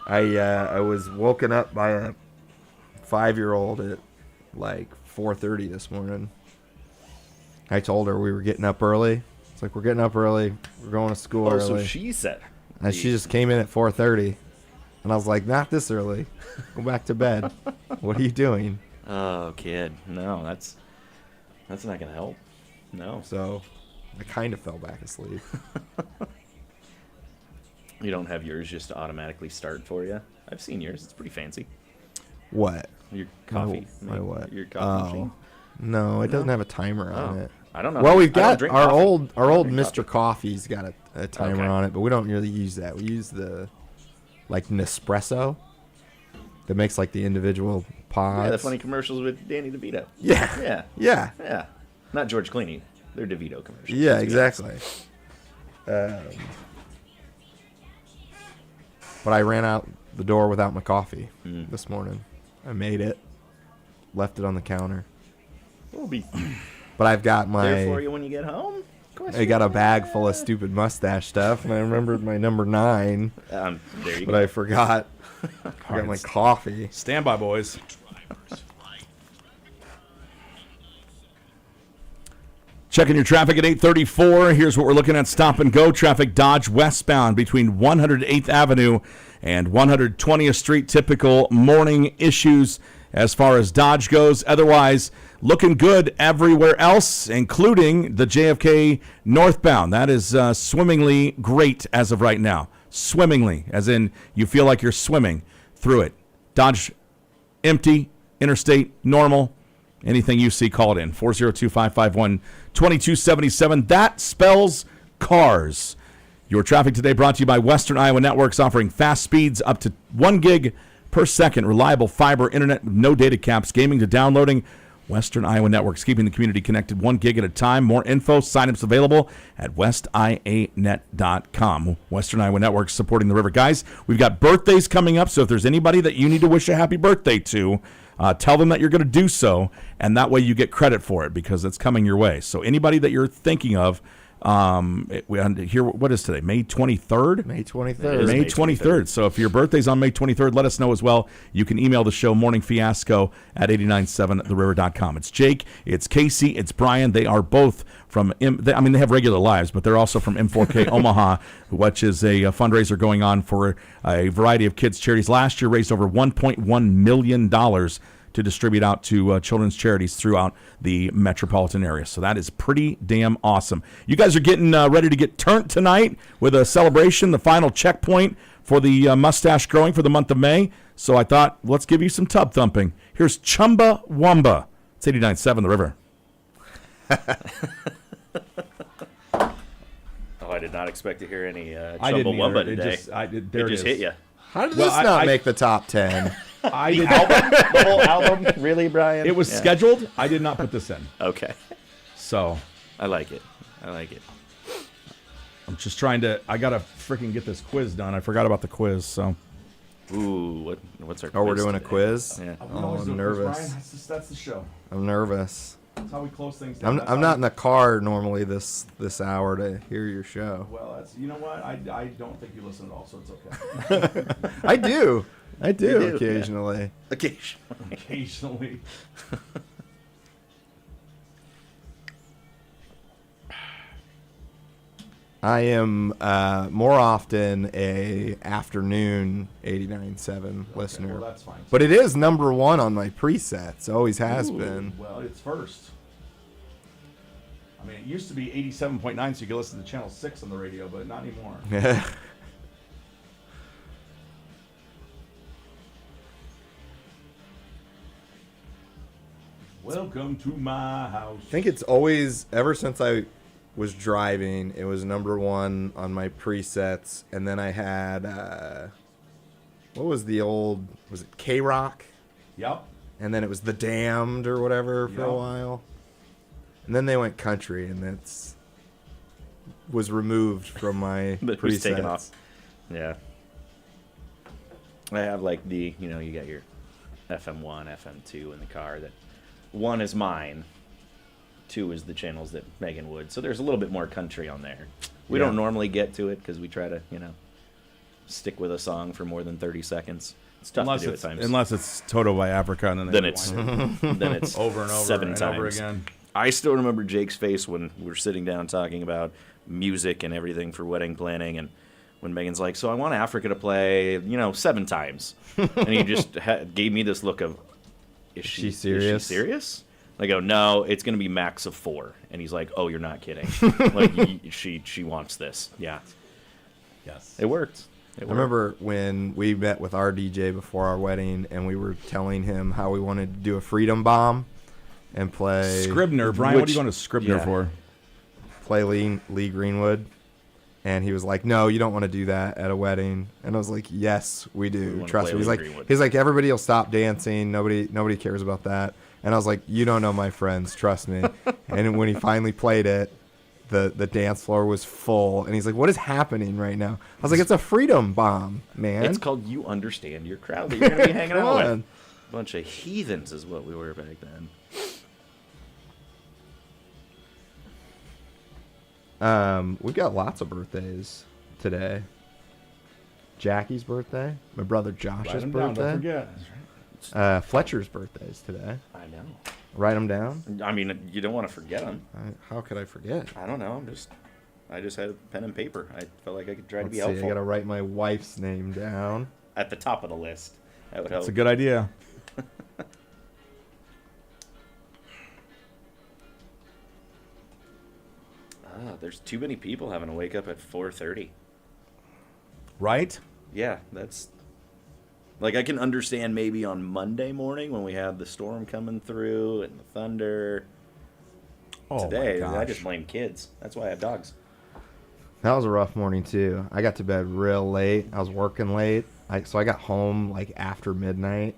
I was woken up by a 5-year-old at like 4:30 this morning. I told her we were getting up early. It's like, we're getting up early. We're going to school Oh, early. so she said. And she just came in at 4:30. And I was like, not this early. Go back to bed. What are you doing? Oh, kid. No, that's not going to help. No. So I kind of fell back asleep. You don't have yours just to automatically start for you? I've seen yours. It's pretty fancy. What? Your coffee. My what? Your coffee machine. No, it doesn't have a timer on Oh. it. I don't know. Well, we've I don't got drink our coffee. old I don't drink Mr. Coffee's got a timer Okay. on it, but we don't really use that. We use the like Nespresso that makes like the individual pods. Yeah, the funny commercials with Danny DeVito. Yeah. Yeah. Yeah. Yeah. Not George Clooney. They're DeVito commercials. Yeah, Let's be exactly. But I ran out the door without my coffee this morning. I made it, left it on the counter. honest. We'll be But I've got there for my, you when you get home. I got a bag full of stupid mustache stuff, and I remembered my number 9, There you but go. I forgot. I got my coffee. Stand by, boys. Checking your traffic at 8:34. Here's what we're looking at. Stop and go traffic. Dodge westbound between 108th Avenue and 120th Street. Typical morning issues as far as Dodge goes. Otherwise, looking good everywhere else, including the JFK northbound. That is swimmingly great as of right now. Swimmingly, as in you feel like you're swimming through it. Dodge empty, interstate normal. Anything you see, call it in. 402-551-2277. That spells cars. Your traffic today brought to you by Western Iowa Networks, offering fast speeds up to 1 gig per second, reliable fiber internet with no data caps, gaming to downloading. Western Iowa Networks, keeping the community connected 1 gig at a time. More info, signups available at westianet.com. Western Iowa Networks supporting the river. Guys, we've got birthdays coming up, so if there's anybody that you need to wish a happy birthday to, tell them that you're going to do so, and that way you get credit for it because it's coming your way. So anybody that you're thinking of, here, what is today? May 23rd? May It 23rd. is May May 23rd. So if your birthday's on May 23rd, let us know as well. You can email the show, morningfiasco@897theriver.com. It's Jake, it's Casey, it's Brian. They are both from, they have regular lives, but they're also from M4K Omaha, which is a fundraiser going on for a variety of kids' charities. Last year raised over $1.1 million to distribute out to children's charities throughout the metropolitan area. So that is pretty damn awesome. You guys are getting ready to get turned tonight with a celebration, the final checkpoint for the mustache growing for the month of May. So I thought, let's give you some tub thumping. Here's Chumbawamba. It's 89.7 The River. Oh, I did not expect to hear any I didn't either. Chumbawamba It today. just- I did- It there it just is. hit you. How did Well, this not I- make the top 10? I did The whole album? Really, Brian? It was Yeah. scheduled. I did not put this in. Okay. So I like it. I like it. I'm just trying to, I got to freaking get this quiz done. I forgot about the quiz. So. Ooh, what's our Oh, we're quiz doing a today? quiz? Yeah. Oh, I'm nervous. That's the show. I'm nervous. That's how we close things down. I'm not in the car normally this hour to hear your show. Well, that's, you know what? I don't think you listen at all, so it's okay. I do. I do, You do, occasionally. Occasionally. Occasionally. I am more often a afternoon 89.7 listener. Well, that's fine. But it is number one on my presets. Always has been. Well, it's first. I mean, it used to be 87.9, so you could listen to Channel 6 on the radio, but not anymore. Yeah. Welcome to my house. I think it's always, ever since I was driving, it was number one on my presets. And then I had, what was the old, was it K-Rock? Yep. And then it was The Damned or whatever for a Yep. while. And then they went country, and that's was removed from my But who's presets. taken off? Yeah. I have like you got your FM1, FM2 in the car. That one is mine. 2 is the channels that Megan would. So there's a little bit more country on there. We Yeah. don't normally get to it because we try to, stick with a song for more than 30 seconds. It's tough to do at times. Unless it's Toto by Africa, and then it's over and over 7 and times over again. I still remember Jake's face when we were sitting down talking about music and everything for wedding planning, and when Megan's like, "So I want Africa to play, 7 times," and he just gave me this look of, "Is she serious? Is she serious?" And I go, "No, it's going to be max of 4," and he's like, "Oh, you're not kidding? Like she wants this, yeah." Yes. It worked. I remember when we met with our DJ before our wedding, and we were telling him how we wanted to do a Freedom Bomb and play Scribner. Brian, what are you Which- going to Scribner yeah. for? play Lee Greenwood. And he was like, "No, you don't want to do that at a wedding." And I was like, "Yes, we do. wanna Trust play me." Lee He's like, Greenwood. "Everybody will stop dancing. Nobody cares about that." And I was like, "You don't know my friends. Trust me." And when he finally played it, the dance floor was full. And he's like, "What is happening right now?" I was like, "It's a Freedom Bomb, man." It's called You Understand Your Crowd that you're going to be hanging Come out on. with. Bunch of heathens is what we were back then. We've got lots of birthdays today. Jackie's birthday, my brother Josh's Write 'em down, don't birthday. forget. Fletcher's birthday's today. I know. Write them down. I mean, you don't want to forget them. How could I forget? I don't know. I just had a pen and paper. I felt like I could try to Let's be see. I helpful. gotta write my wife's name down. At the top of the list. That would help. That's a good idea. There's too many people having to wake up at 4:30. Right? Yeah, that's like I can understand maybe on Monday morning when we had the storm coming through and the thunder. Oh, Today, my I gosh. just blame kids. That's why I have dogs. That was a rough morning too. I got to bed real late. I was working late. So I got home like after midnight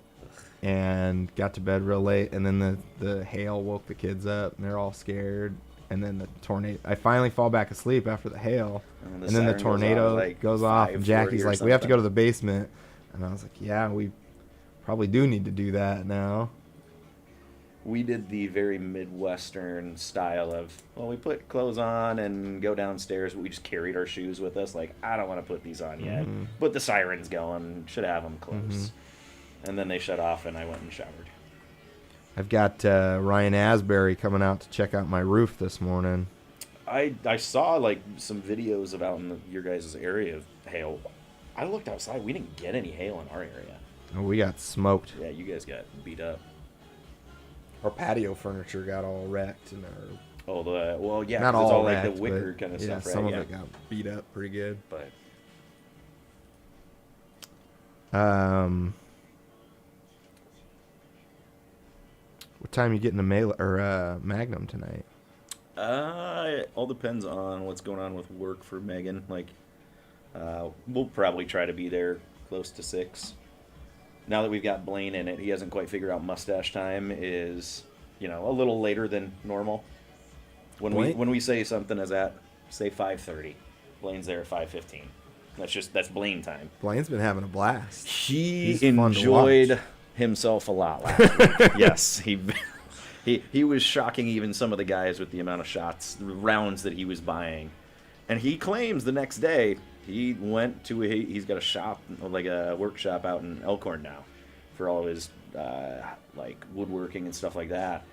and got to bed real late. And then the hail woke the kids up and they're all scared. And then the tornado. I finally fall back asleep after the hail. And the And then the siren goes tornado off, like, goes off. 5:40 And Jackie's or like, "We have to go to something. the basement." And I was like, "Yeah, we probably do need to do that now." We did the very Midwestern style of, well, we put clothes on and go downstairs, but we just carried our shoes with us. Like, I don't want to put these on yet. Mm-hmm. But the siren's going, should have them close. And then they shut off, and I went and showered. I've got Ryan Asbury coming out to check out my roof this morning. I saw, like, some videos about in your guys' area of hail. I looked outside. We didn't get any hail in our area. Oh, we got smoked. Yeah, you guys got beat up. Our patio furniture got all wrecked, and Oh, well, yeah, not 'cause it's all like wrecked, the wicker but kind of yeah, stuff, right? some Yeah. of it got beat up pretty good. But What time you getting to Magnum tonight? it all depends on what's going on with work for Megan. Like, we'll probably try to be there close to 6. Now that we've got Blaine in it, he hasn't quite figured out mustache time is, a little later than normal. When Blaine? we say something as at say 5:30, Blaine's there at 5:15. That's Blaine time. Blaine's been having a blast. He He's fun to enjoyed watch. himself a lot last week. Yes, He was shocking even some of the guys with the amount of shots, rounds that he was buying. And he claims the next day he went to he's got a shop, like a workshop out in Elkhorn now for all of his like woodworking and stuff like that.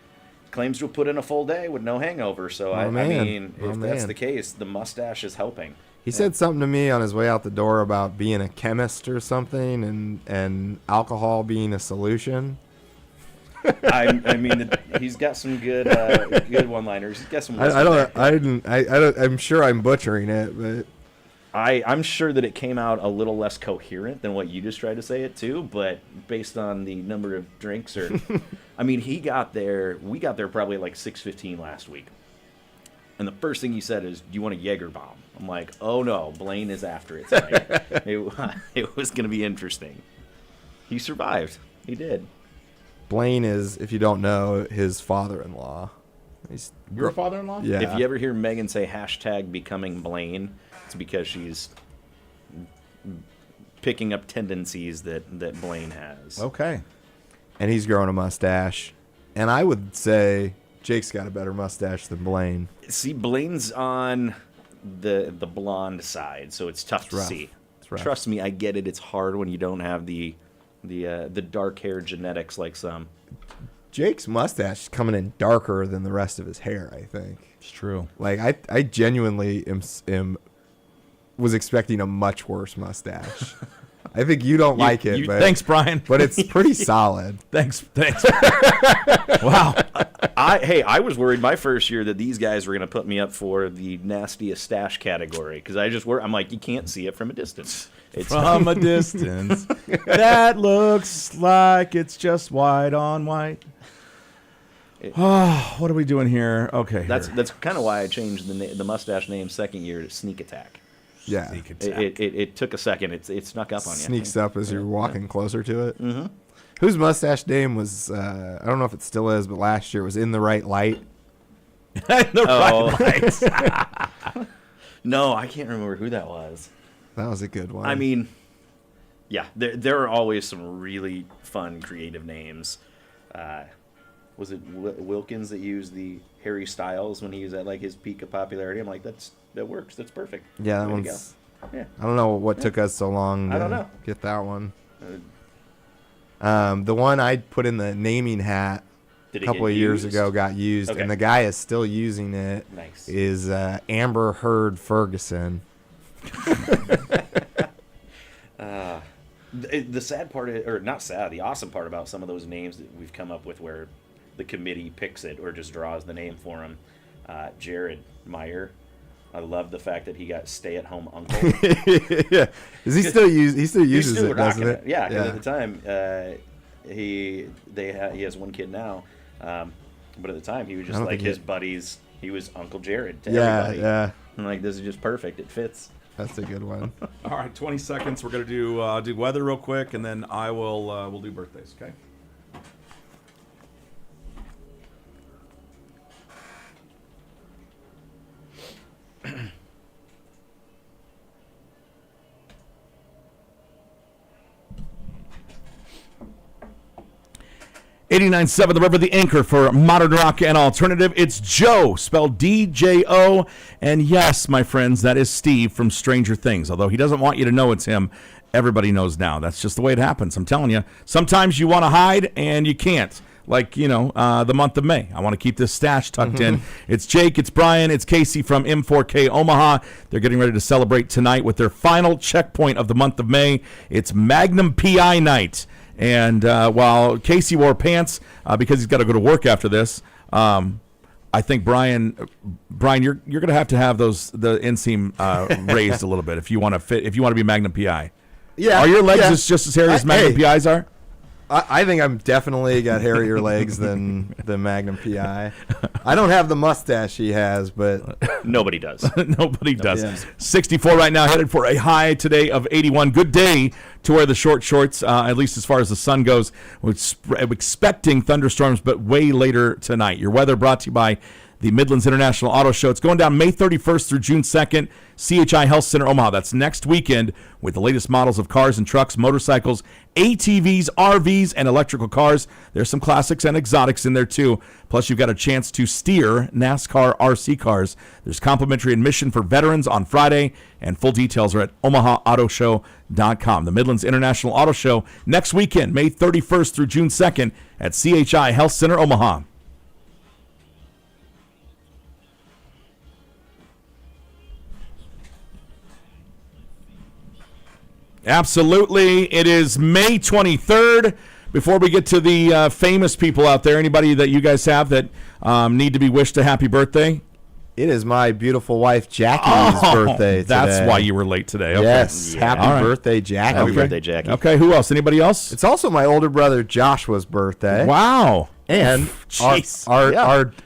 Claims to have put in a full day with no hangover. So I mean, if that's the case, the mustache is helping. He said something to me on his way out the door about being a chemist or something, and alcohol being a solution. I mean, he's got some good one-liners. He's got some. I'm sure I'm butchering it, but I'm sure that it came out a little less coherent than what you just tried to say it too. But based on the number of drinks, I mean, we got there probably like 6:15 last week. And the first thing he said is, "Do you want a Jaeger bomb?" I'm like, "Oh no, Blaine is after it tonight." It was going to be interesting. He survived. He did. Blaine is, if you don't know, his father-in-law. He's Your father-in-law? Yeah. If you ever hear Megan say #becoming Blaine, it's because she's picking up tendencies that Blaine has. Okay. And he's growing a mustache. And I would say Jake's got a better mustache than Blaine. See, Blaine's on the blonde side, so it's tough to rough. see. It's rough. Trust me, I get it. It's hard when you don't have the dark hair genetics like some. Jake's mustache is coming in darker than the rest of his hair, I think. It's true. Like, I genuinely was expecting a much worse mustache. I think you don't like it, but Thanks, Brian. but it's pretty solid. Thanks. Wow. I was worried my first year that these guys were going to put me up for the nastiest stash category because I'm like, you can't see it from a distance. It's From a distance, that looks like it's just white on white. Oh, what are we doing here? Okay. that's kind of why I changed the mustache name second year to Sneak Attack. Yeah. Sneak attack. It took a second. It snuck up on you. Sneaks up as you're walking closer to it. Mm-hmm. Whose mustache name was, I don't know if it still is, but last year was In the Right Light. The right lights. No, I can't remember who that was. That was a good one. I mean, yeah, there are always some really fun, creative names. Was it Wilkins that used the Harry Styles when he was at like his peak of popularity? I'm like, that works. That's perfect. yeah, that Way to one's. go. Yeah. I don't know what took us so long to I don't know. get that one. The one I put in the naming hat Did a it couple get of years used? ago got used, Okay. and the guy is still using it. Nice. Is Amber Heard Ferguson. The sad part, or not sad, the awesome part about some of those names that we've come up with where the committee picks it or just draws the name for him. Jared Meyer. I love the fact that he got stay-at-home uncle. Yeah, is he still use? He still uses He's still it, doesn't rocking it? Yeah, because at the time, he has one kid now, but at the time he was I just don't like think his he- buddies. He was Uncle Jared to Yeah, everybody. yeah, I'm like, this is just perfect. It fits. that's a good one. All right, 20 seconds. We're gonna do weather real quick, and then I will we'll do birthdays. Okay. '89.7 The River, the anchor for modern rock and alternative. It's Joe, spelled D-J-O. And yes, my friends, that is Steve from Stranger Things. Although he doesn't want you to know it's him, everybody knows now. That's just the way it happens. I'm telling you. Sometimes you want to hide and you can't. Like, the month of May. I want to keep this stash tucked in. It's Jake, it's Brian, it's Casey from M4K Omaha. They're getting ready to celebrate tonight with their final checkpoint of the month of May. It's Magnum PI night. And while Casey wore pants because he's got to go to work after this, I think Brian, you're going to have the inseam raised a little bit if you want to fit. If you want to be Magnum PI. Yeah, Are your legs yeah. just as hairy as Magnum Hey. PIs are? I think I'm definitely got hairier legs than the Magnum PI. I don't have the mustache he has, but Nobody does. Nobody does. Yeah. 64 right now, headed for a high today of 81. Good day to wear the short shorts, at least as far as the sun goes. We're expecting thunderstorms, but way later tonight. Your weather brought to you by the Midlands International Auto Show. It's going down May 31st through June 2nd, CHI Health Center, Omaha. That's next weekend with the latest models of cars and trucks, motorcycles, ATVs, RVs, and electrical cars. There's some classics and exotics in there, too. Plus, you've got a chance to steer NASCAR RC cars. There's complimentary admission for veterans on Friday, and full details are at OmahaAutoShow.com. The Midlands International Auto Show next weekend, May 31st through June 2nd at CHI Health Center, Omaha. Absolutely. It is May 23rd. Before we get to the famous people out there, anybody that you guys have that need to be wished a happy birthday? It is my beautiful wife Jackie's birthday today. That's why you were late today. Okay. Yes. Yeah. Happy All right. birthday, Jackie. Happy birthday, Jackie. Okay, who else? Anybody else? It's also my older brother Joshua's birthday. Wow. And Jeez.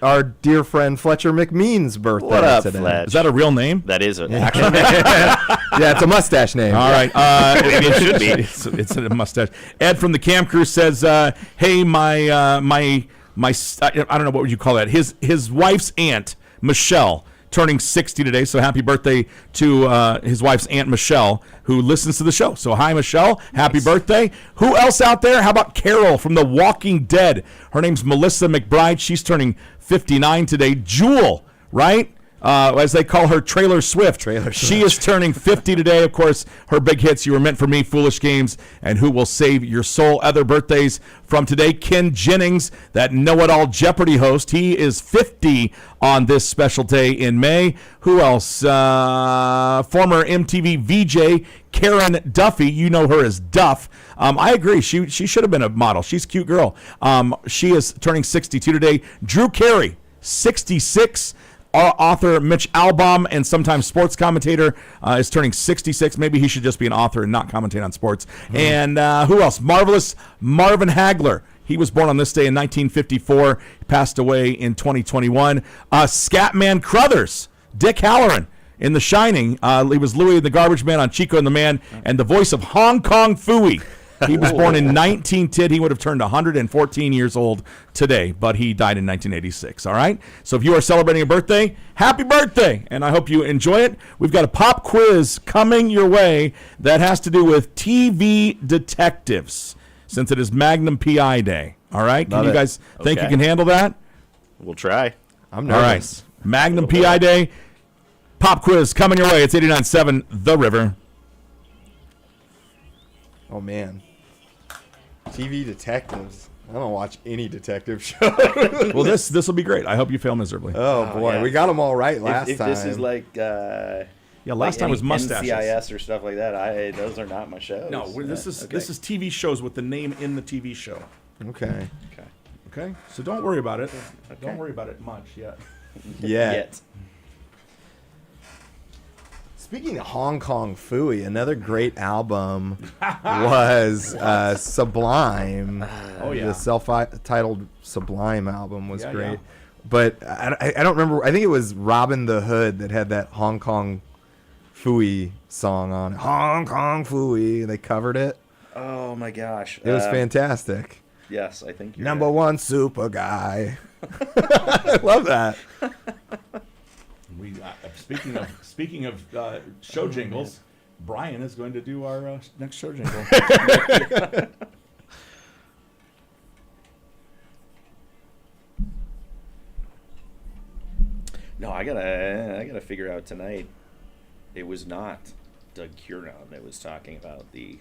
our dear friend Fletcher McMean's birthday What up, today. Fletch? Is that a real name? That is an actual Yeah, it's a mustache name. All right. It should be. It's a mustache. Ed from the Camp Crew says, "Hey, my I don't know what would you call that. His wife's aunt Michelle turning 60 today. So happy birthday to his wife's aunt Michelle, who listens to the show. So hi, Michelle. Happy birthday. Who else out there? How about Carol from The Walking Dead? Her name's Melissa McBride. She's turning 59 today. Jewel, right? As they call her, Trailer Swift. She is turning 50 today. Of course, her big hits, You Were Meant for Me, Foolish Games, and Who Will Save Your Soul. Other birthdays from today, Ken Jennings, that know-it-all Jeopardy host. He is 50 on this special day in May. Who else? Former MTV VJ, Karen Duffy. You know her as Duff. I agree. She should have been a model. She's a cute girl. She is turning 62 today. Drew Carey, 66. Author Mitch Albom and sometimes sports commentator is turning 66. Maybe he should just be an author and not commentate on sports. And who else? Marvelous Marvin Hagler. He was born on this day in 1954. He passed away in 2021. Scatman Crothers, Dick Halloran in The Shining. He was Louie the Garbage Man on Chico and the Man, and the voice of Hong Kong Phooey. He was born in 1910. He would have turned 114 years old today, but he died in 1986. All right? So if you are celebrating a birthday, happy birthday, and I hope you enjoy it. We've got a pop quiz coming your way that has to do with TV detectives, since it is Magnum PI Day. All right? Can you guys think you Okay. can handle that? We'll try. I'm All nervous. right. Magnum PI Day. Pop quiz coming your way. It's 89.7 The River. Oh man, TV detectives. I don't watch any detective show. Well, this will be great. I hope you fail miserably. Oh boy, yeah. we got them all right last if time. this is like Yeah, last like time was any Mustaches. NCIS or stuff like that, those are not my shows. No, this is TV shows with the name in the TV show. Okay. Okay. Okay, so don't worry about it. Don't worry about it much yet. Yeah. Yet. Speaking of Hong Kong Phooey, another great album was Sublime. Oh, yeah. The self-titled Sublime album was Yeah, great. yeah. But I don't remember. I think it was Robin the Hood that had that Hong Kong Phooey song on it. Hong Kong Phooey. And they covered it. Oh my gosh. It was fantastic. Yes, I think you're Number right. one super guy. I love that. We speaking of show jingles, Brian is going to do our next show jingle. No, I gotta figure out tonight. It was not Doug Curon that was talking about the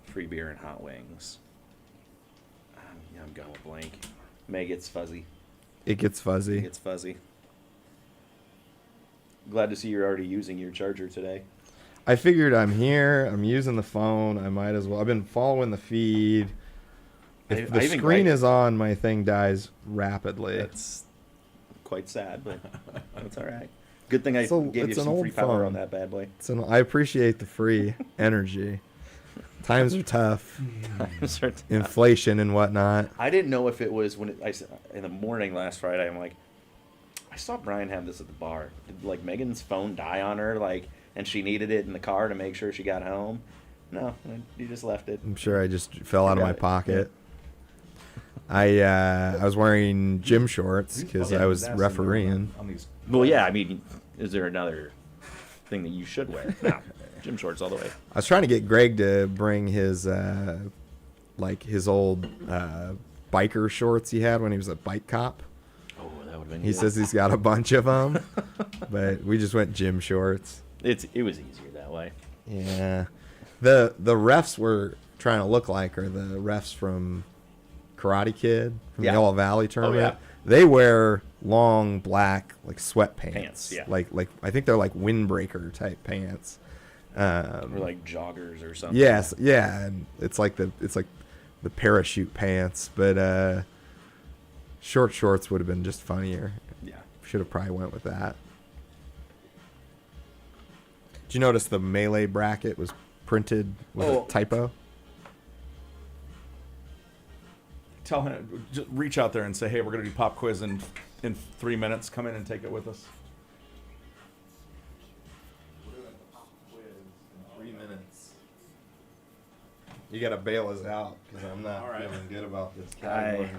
free beer and hot wings. I'm going blank. May gets fuzzy. It gets fuzzy. It gets fuzzy. Glad to see you're already using your charger today. I figured I'm here. I'm using the phone. I might as well. I've been following the feed. If the screen is on, my thing dies rapidly. That's quite sad, but that's all right. Good thing I It's a- gave you it's an some old free power phone. on that bad boy. So I appreciate the free energy. Times are tough. Inflation and whatnot. I didn't know if it was in the morning last Friday. I'm like, I saw Brian have this at the bar. Did like Megan's phone die on her, and she needed it in the car to make sure she got home? No, he just left it. I'm sure I just fell out of my Forgot it. pocket. I was wearing gym shorts because I was refereeing. On these. Well, yeah. I mean, is there another thing that you should wear? No, gym shorts all the way. I was trying to get Greg to bring his like his old biker shorts he had when he was a bike cop. Oh, that would have been. He good. says he's got a bunch of them, but we just went gym shorts. It was easier that way. Yeah, the refs we're trying to look like are the refs from Karate Kid from the Yellow Valley tournament. yeah. They wear long black like sweatpants. Pants, yeah. Like I think they're like windbreaker type pants. Or like joggers or something. Yes, yeah, and it's like the parachute pants, but short shorts would have been just funnier. Yeah. Should have probably went with that. Did you notice the melee bracket was printed with a typo? Tell him, just reach out there and say, hey, we're going to do pop quiz in 3 minutes. Come in and take it with us. We're doing the pop quiz in 3 minutes. You got to bail us out because I'm not feeling good about this category.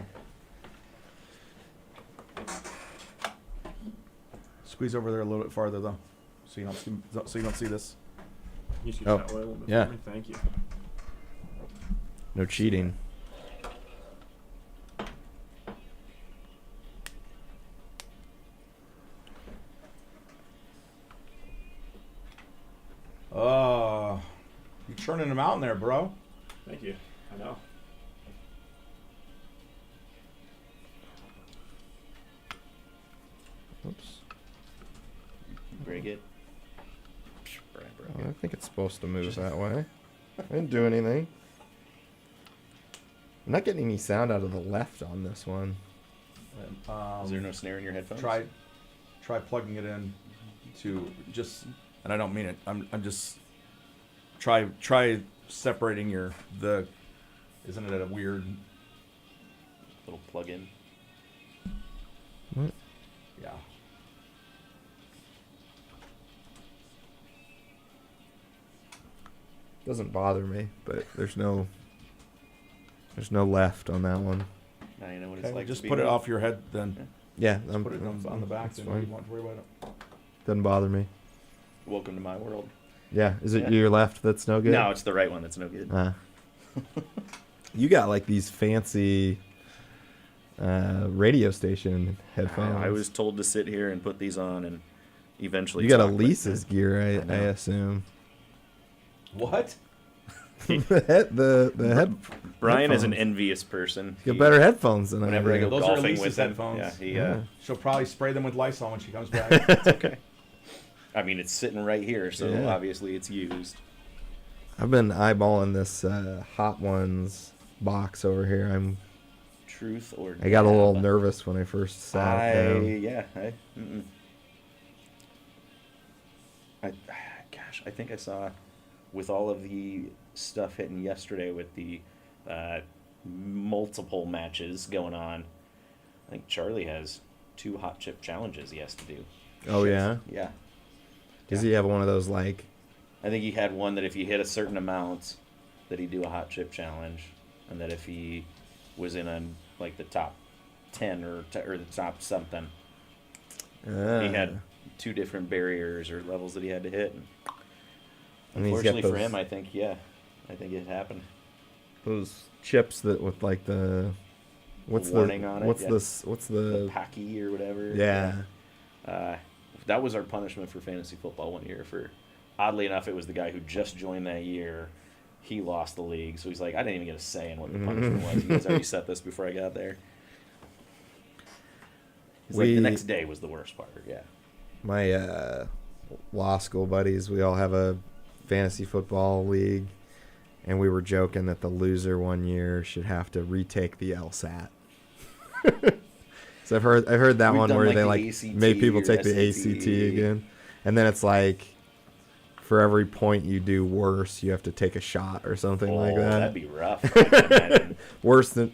Squeeze over there a little bit farther though, so you don't see this. You should Oh, that way a little bit yeah. for me. Thank you. No cheating. You churning them out in there, bro. Thank you. I know. Oops. Break it. I think it's supposed to move that way. I didn't do anything. I'm not getting any sound out of the left on this one. Is there no snare in your headphones? Try plugging it in to just, and I don't mean it. I'm just try separating isn't it a weird Little plug-in. What? yeah. Doesn't bother me, but there's no left on that one. Now you know what Okay, it's like. just to be put it me. off your head then. Yeah, Just put it on the back. That's Then you fine. won't worry about it. Doesn't bother me. Welcome to my world. Yeah, is it Yeah. your left that's no good? No, it's the right one that's no good. You got like these fancy radio station headphones. I was told to sit here and put these on, and eventually. You got talk, but- Elise's gear, I know. assume. What? the head. Brian is an headphones. envious person. You He- got better headphones than Whenever I do. go Those are golfing Elise's with him, headphones. yeah, he. Yeah. She'll probably spray them with Lysol when she comes back. It's okay. I mean, it's sitting right here, so Yeah. obviously it's used. I've been eyeballing this Hot Ones box over here. Truth or I got a little dab. nervous when I first sat down. Gosh, I think I saw with all of the stuff hitting yesterday with the multiple matches going on. I think Charlie has 2 hot chip challenges he has to do. Oh, yeah? Yeah. Does he have one of those like? I think he had one that if he hit a certain amount, that he'd do a hot chip challenge, and that if he was in like the top 10 or the top something, he had 2 different barriers or levels that he had to hit. And he's got Unfortunately for those- him, I think it happened. those chips that with like the what's warning the on it, what's yeah. this what's The the Packy or whatever. yeah. That was our punishment for fantasy football one year. Oddly enough, it was the guy who just joined that year. He lost the league, so he's like, I didn't even get a say in what the punishment was. You guys already set this before I got there. He's like, the next day was the worst part. Yeah. My law school buddies, we all have a fantasy football league, and we were joking that the loser one year should have to retake the LSAT. So I've heard that We've one done, where like, they the like ACT made people or take the SAT. ACT again, and then it's like for every point you do worse, you have to take a shot or something like that. That'd be rough. I can imagine. Worse than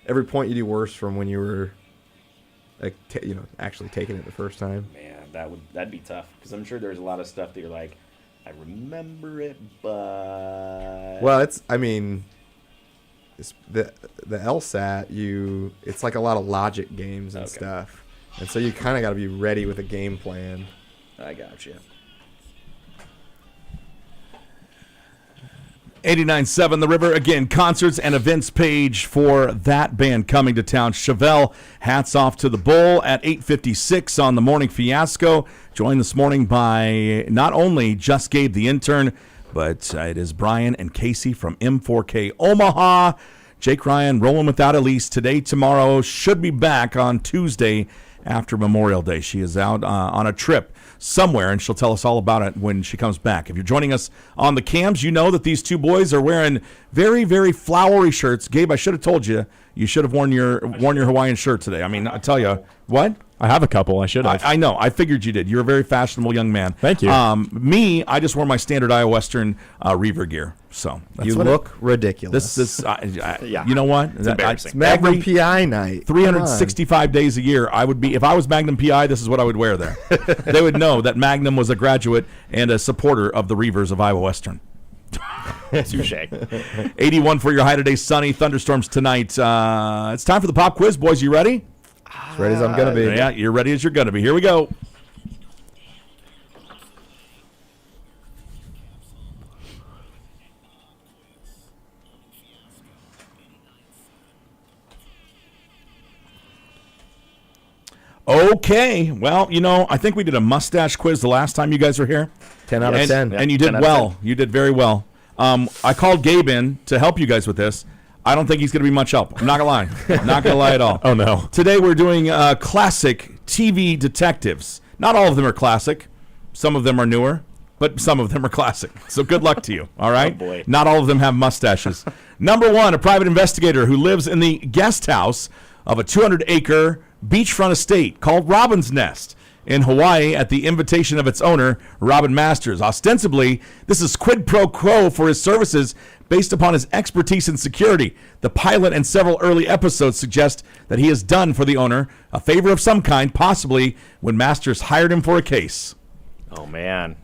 every point you do worse from when you were like actually taking it the first time. Man, that'd be tough because I'm sure there's a lot of stuff that you're like, I remember it, but Well, the LSAT, it's like a lot of logic games and stuff, and so you kind of got to be ready with a game plan. I got you. 89.7 The River. Again, concerts and events page for that band coming to town. Chevelle, hats off to the Bull at 8:56 on the Morning Fiasco. Joined this morning by not only just Gabe the Intern, but it is Brian and Casey from M4K Omaha. Jake Ryan rolling without Eliss today, tomorrow. Should be back on Tuesday after Memorial Day. She is out on a trip somewhere, and she'll tell us all about it when she comes back. If you're joining us on the cams, you know that these two boys are wearing very, very flowery shirts. Gabe, I should have told you, you should have worn your Hawaiian shirt today. I mean, I tell you, what? I have a couple. I should have. I know. I figured you did. You're a very fashionable young man. Thank you. Me, I just wore my standard Iowa Western Reaver gear. So that's You what look ridiculous. This Yeah. You know what? It's embarrassing. It's Magnum every PI night. 365 days a year, I would be, if I was Magnum PI, this is what I would wear there. They would know that Magnum was a graduate and a supporter of the Reavers of Iowa Western. Touche. 81 for your high today, sunny, thunderstorms tonight. It's time for the pop quiz, boys. You ready? As ready as I'm gonna be. Yeah, you're ready as you're going to be. Here we go. Okay. Well, I think we did a mustache quiz the last time you guys were here. 10 out of 10. And you did 10 out of well. 10. You did very well. I called Gabe in to help you guys with this. I don't think he's going to be much help. I'm not going to lie. I'm not going to lie at all. Oh, no. Today we're doing classic TV detectives. Not all of them are classic. Some of them are newer, but some of them are classic. So good luck to you, all right? Oh, boy. Not all of them have mustaches. Number one, a private investigator who lives in the guest house of a 200-acre beachfront estate called Robin's Nest in Hawaii at the invitation of its owner, Robin Masters. Ostensibly, this is quid pro quo for his services based upon his expertise in security. The pilot and several early episodes suggest that he has done for the owner a favor of some kind, possibly when Masters hired him for a case. Oh, man.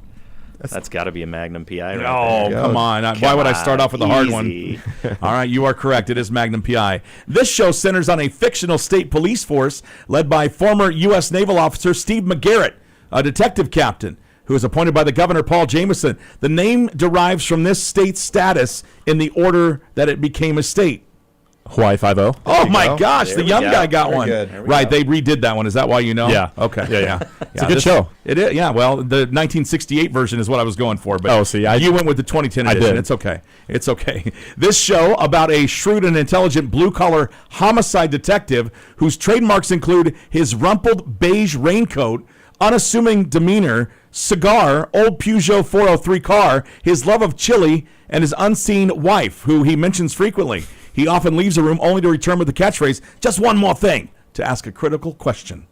That's got to be a Magnum PI right Oh, there. come on. Why would I start off with a hard one? Easy. All right, you are correct. It is Magnum PI. This show centers on a fictional state police force led by former U.S. Naval officer Steve McGarrett, a detective captain who was appointed by the governor, Paul Jameson. The name derives from this state's status in the order that it became a state. Hawaii 5-0. Oh, my go. gosh, There the we young go. guy got Very one. good. There we Right, go. they redid that one. Is that why you know? Yeah. Okay. Yeah. It's a good show. It is, yeah. Well, the 1968 version is what I was going for, but Oh, see, you went with the 2010 edition. did. It's okay. It's okay. This show about a shrewd and intelligent blue-collar homicide detective whose trademarks include his rumpled beige raincoat, unassuming demeanor, cigar, old Peugeot 403 car, his love of chili, and his unseen wife, who he mentions frequently. He often leaves a room only to return with the catchphrase, "Just one more thing," to ask a critical question.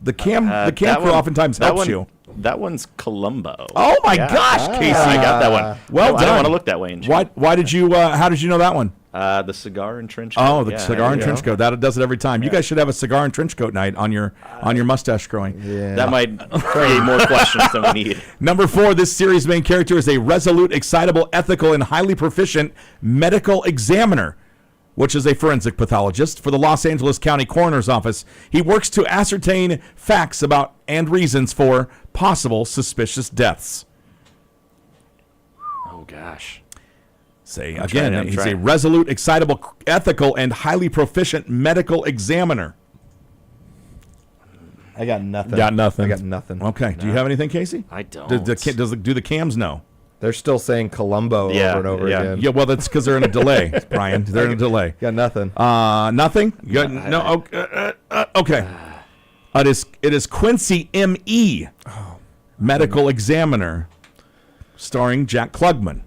The cam That crew one- oftentimes that helps one- you. That one's Columbo. Oh my Yeah. gosh, Casey! I got that one. Well I done. don't want to look that way. In Why did you? How did you know that one? The cigar and trench coat. Oh, the Yeah, cigar there and you trench go. coat. That does it every time. You guys should have a cigar and trench coat night on your mustache growing. Yeah. That might create more questions than we need. Number 4, this series' main character is a resolute, excitable, ethical, and highly proficient medical examiner, which is a forensic pathologist for the Los Angeles County Coroner's Office. He works to ascertain facts about and reasons for possible suspicious deaths. Oh, gosh. Say I'm again, trying. he's a resolute, excitable, ethical, and highly proficient medical examiner. I got nothing. Got nothing. I got nothing. Okay. Do you have anything, Casey? I don't. Do the cams know? They're still saying Columbo Yeah, over and over yeah. again. Yeah, well, that's because they're in a delay, Brian. They're in a delay. Got nothing. Nothing? You got, no. Okay. It is Quincy M.E., medical examiner, starring Jack Klugman.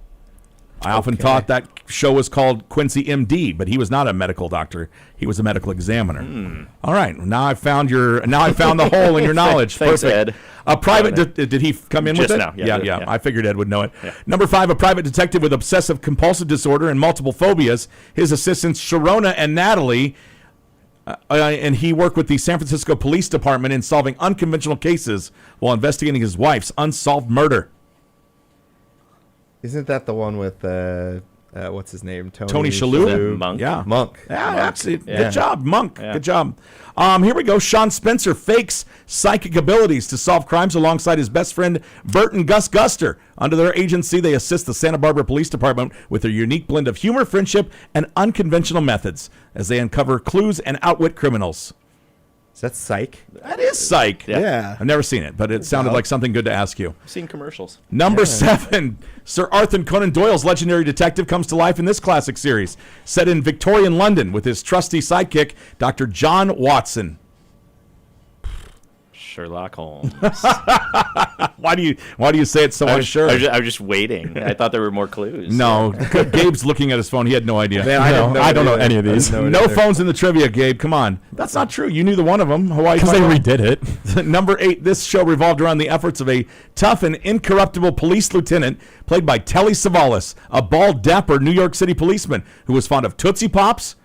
I often thought that show was called Quincy M.D., but he was not a medical doctor. He was a medical examiner. All right. Now I found the hole in your knowledge. Thanks, Perfect. Ed. A private did he come in Just with it? now. Yeah, Yeah. yeah. I figured Ed would know it. Number 5, a private detective with obsessive compulsive disorder and multiple phobias. His assistants Sharona and Natalie, and he worked with the San Francisco Police Department in solving unconventional cases while investigating his wife's unsolved murder. Isn't that the one with what's his name? Tony Shalhoub? Monk. Yeah. Monk. Yeah, actually, Yeah. good job, Monk. Yeah. Good job. Here we go. Sean Spencer fakes psychic abilities to solve crimes alongside his best friend, Bert and Gus Guster. Under their agency, they assist the Santa Barbara Police Department with their unique blend of humor, friendship, and unconventional methods as they uncover clues and outwit criminals. Is that Psych? That is Psych. Yeah. I've never seen it, but it sounded like something good to ask you. I've seen commercials. Number 7, Sir Arthur Conan Doyle's legendary detective comes to life in this classic series, set in Victorian London with his trusty sidekick, Dr. John Watson. Sherlock Holmes. Why do you say it so unsure? I was just waiting. I thought there were more clues. No, Gabe's looking at his phone. He had no idea. Man, I don't know any of I didn't these. know it No either. phones in the trivia, Gabe. Come on. That's not true. You knew the one of them. Hawaii Because they Five-O. redid it. Number 8, this show revolved around the efforts of a tough and incorruptible police lieutenant played by Telly Savalas, a bald, dapper New York City policeman who was fond of Tootsie Pops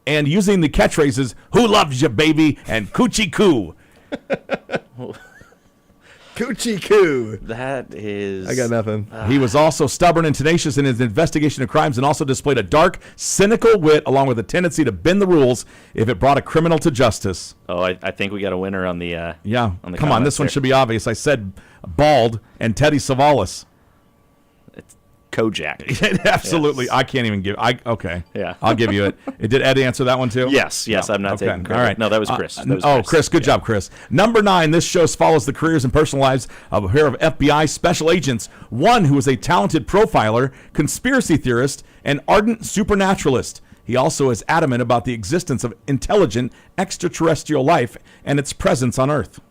and using the catchphrases, "Who loves you, baby?" and "Coochie Coo." Coochie Coo. That is. I got nothing. He was also stubborn and tenacious in his investigation of crimes and also displayed a dark, cynical wit along with a tendency to bend the rules if it brought a criminal to justice. Oh, I think we got a winner on the. Yeah. On the Come on, this comments one here. should be obvious. I said bald and Teddy Savalas. It's Kojak. Absolutely. Yes. I can't even give. Okay. Yeah. I'll give you it. Did Ed answer that one too? Yes. No. I'm not Okay. taking credit. All right. No, that was Chris. That was Chris. Good job, Chris. Number 9. This show follows the careers and personal lives of a pair of FBI special agents. One who is a talented profiler, conspiracy theorist, and ardent supernaturalist. He also is adamant about the existence of intelligent extraterrestrial life and its presence on Earth.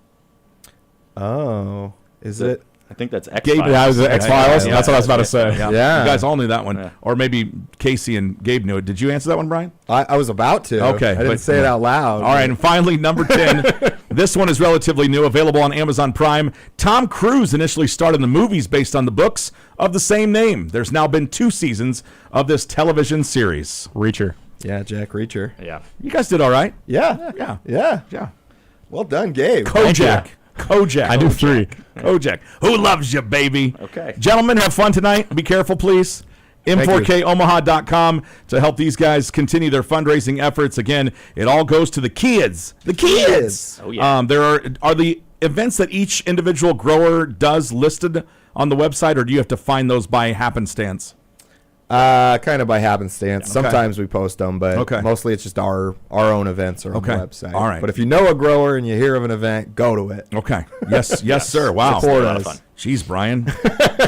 Oh, is it? I think that's X Gabe- Files. Yeah, it was the X-Files. yeah, That's what I was about to say. Yeah. You guys all knew that one. Yeah. Or maybe Casey and Gabe knew it. Did you answer that one, Brian? I was about to. Okay, I didn't but- say it out loud. All right, and finally, number 10. This one is relatively new, available on Amazon Prime. Tom Cruise initially starred in the movies based on the books of the same name. There's now been 2 seasons of this television series. Reacher. Yeah, Jack Reacher. Yeah. You guys did all right. Yeah. Yeah. Yeah. Yeah. Well done, Gabe. Kojak. Kojak. I do 3. Kojak. Who loves you, baby? Okay. Gentlemen, have fun tonight. Be careful, please. M4KOmaha.com to help these guys continue their fundraising efforts. Again, it all goes to the kids. The kids. Oh, yeah. There are the events that each individual grower does listed on the website, or do you have to find those by happenstance? Kind of by happenstance. Sometimes we post them, but Okay. mostly it's just our own events are on Okay. the website. All right. But if you know a grower and you hear of an event, go to it. Okay. Yes, yes, sir. Wow. Support a lot of us. fun. Jeez, Brian.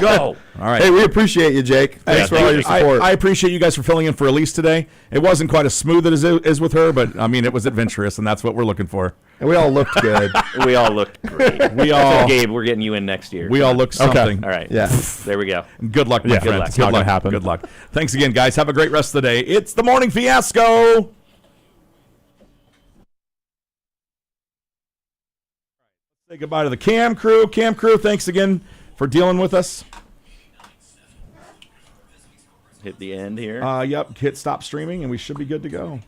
Go. All right. Hey, we appreciate you, Jake. Thanks for all your support. I appreciate you guys for filling in for Elise today. It wasn't quite as smooth as it is with her, but I mean, it was adventurous, and that's what we're looking for. And we all looked good. We all looked great. We I all told Gabe, we're getting you in next year. we all look something. All right. Yeah. There we go. Good luck, my Yeah, friend. good luck. It's not gonna happen. Good luck. Thanks again, guys. Have a great rest of the day. It's the Morning Fiasco. Say goodbye to the cam crew. Cam crew, thanks again for dealing with us. Hit the end here. Yep, hit stop streaming, and we should be good to go.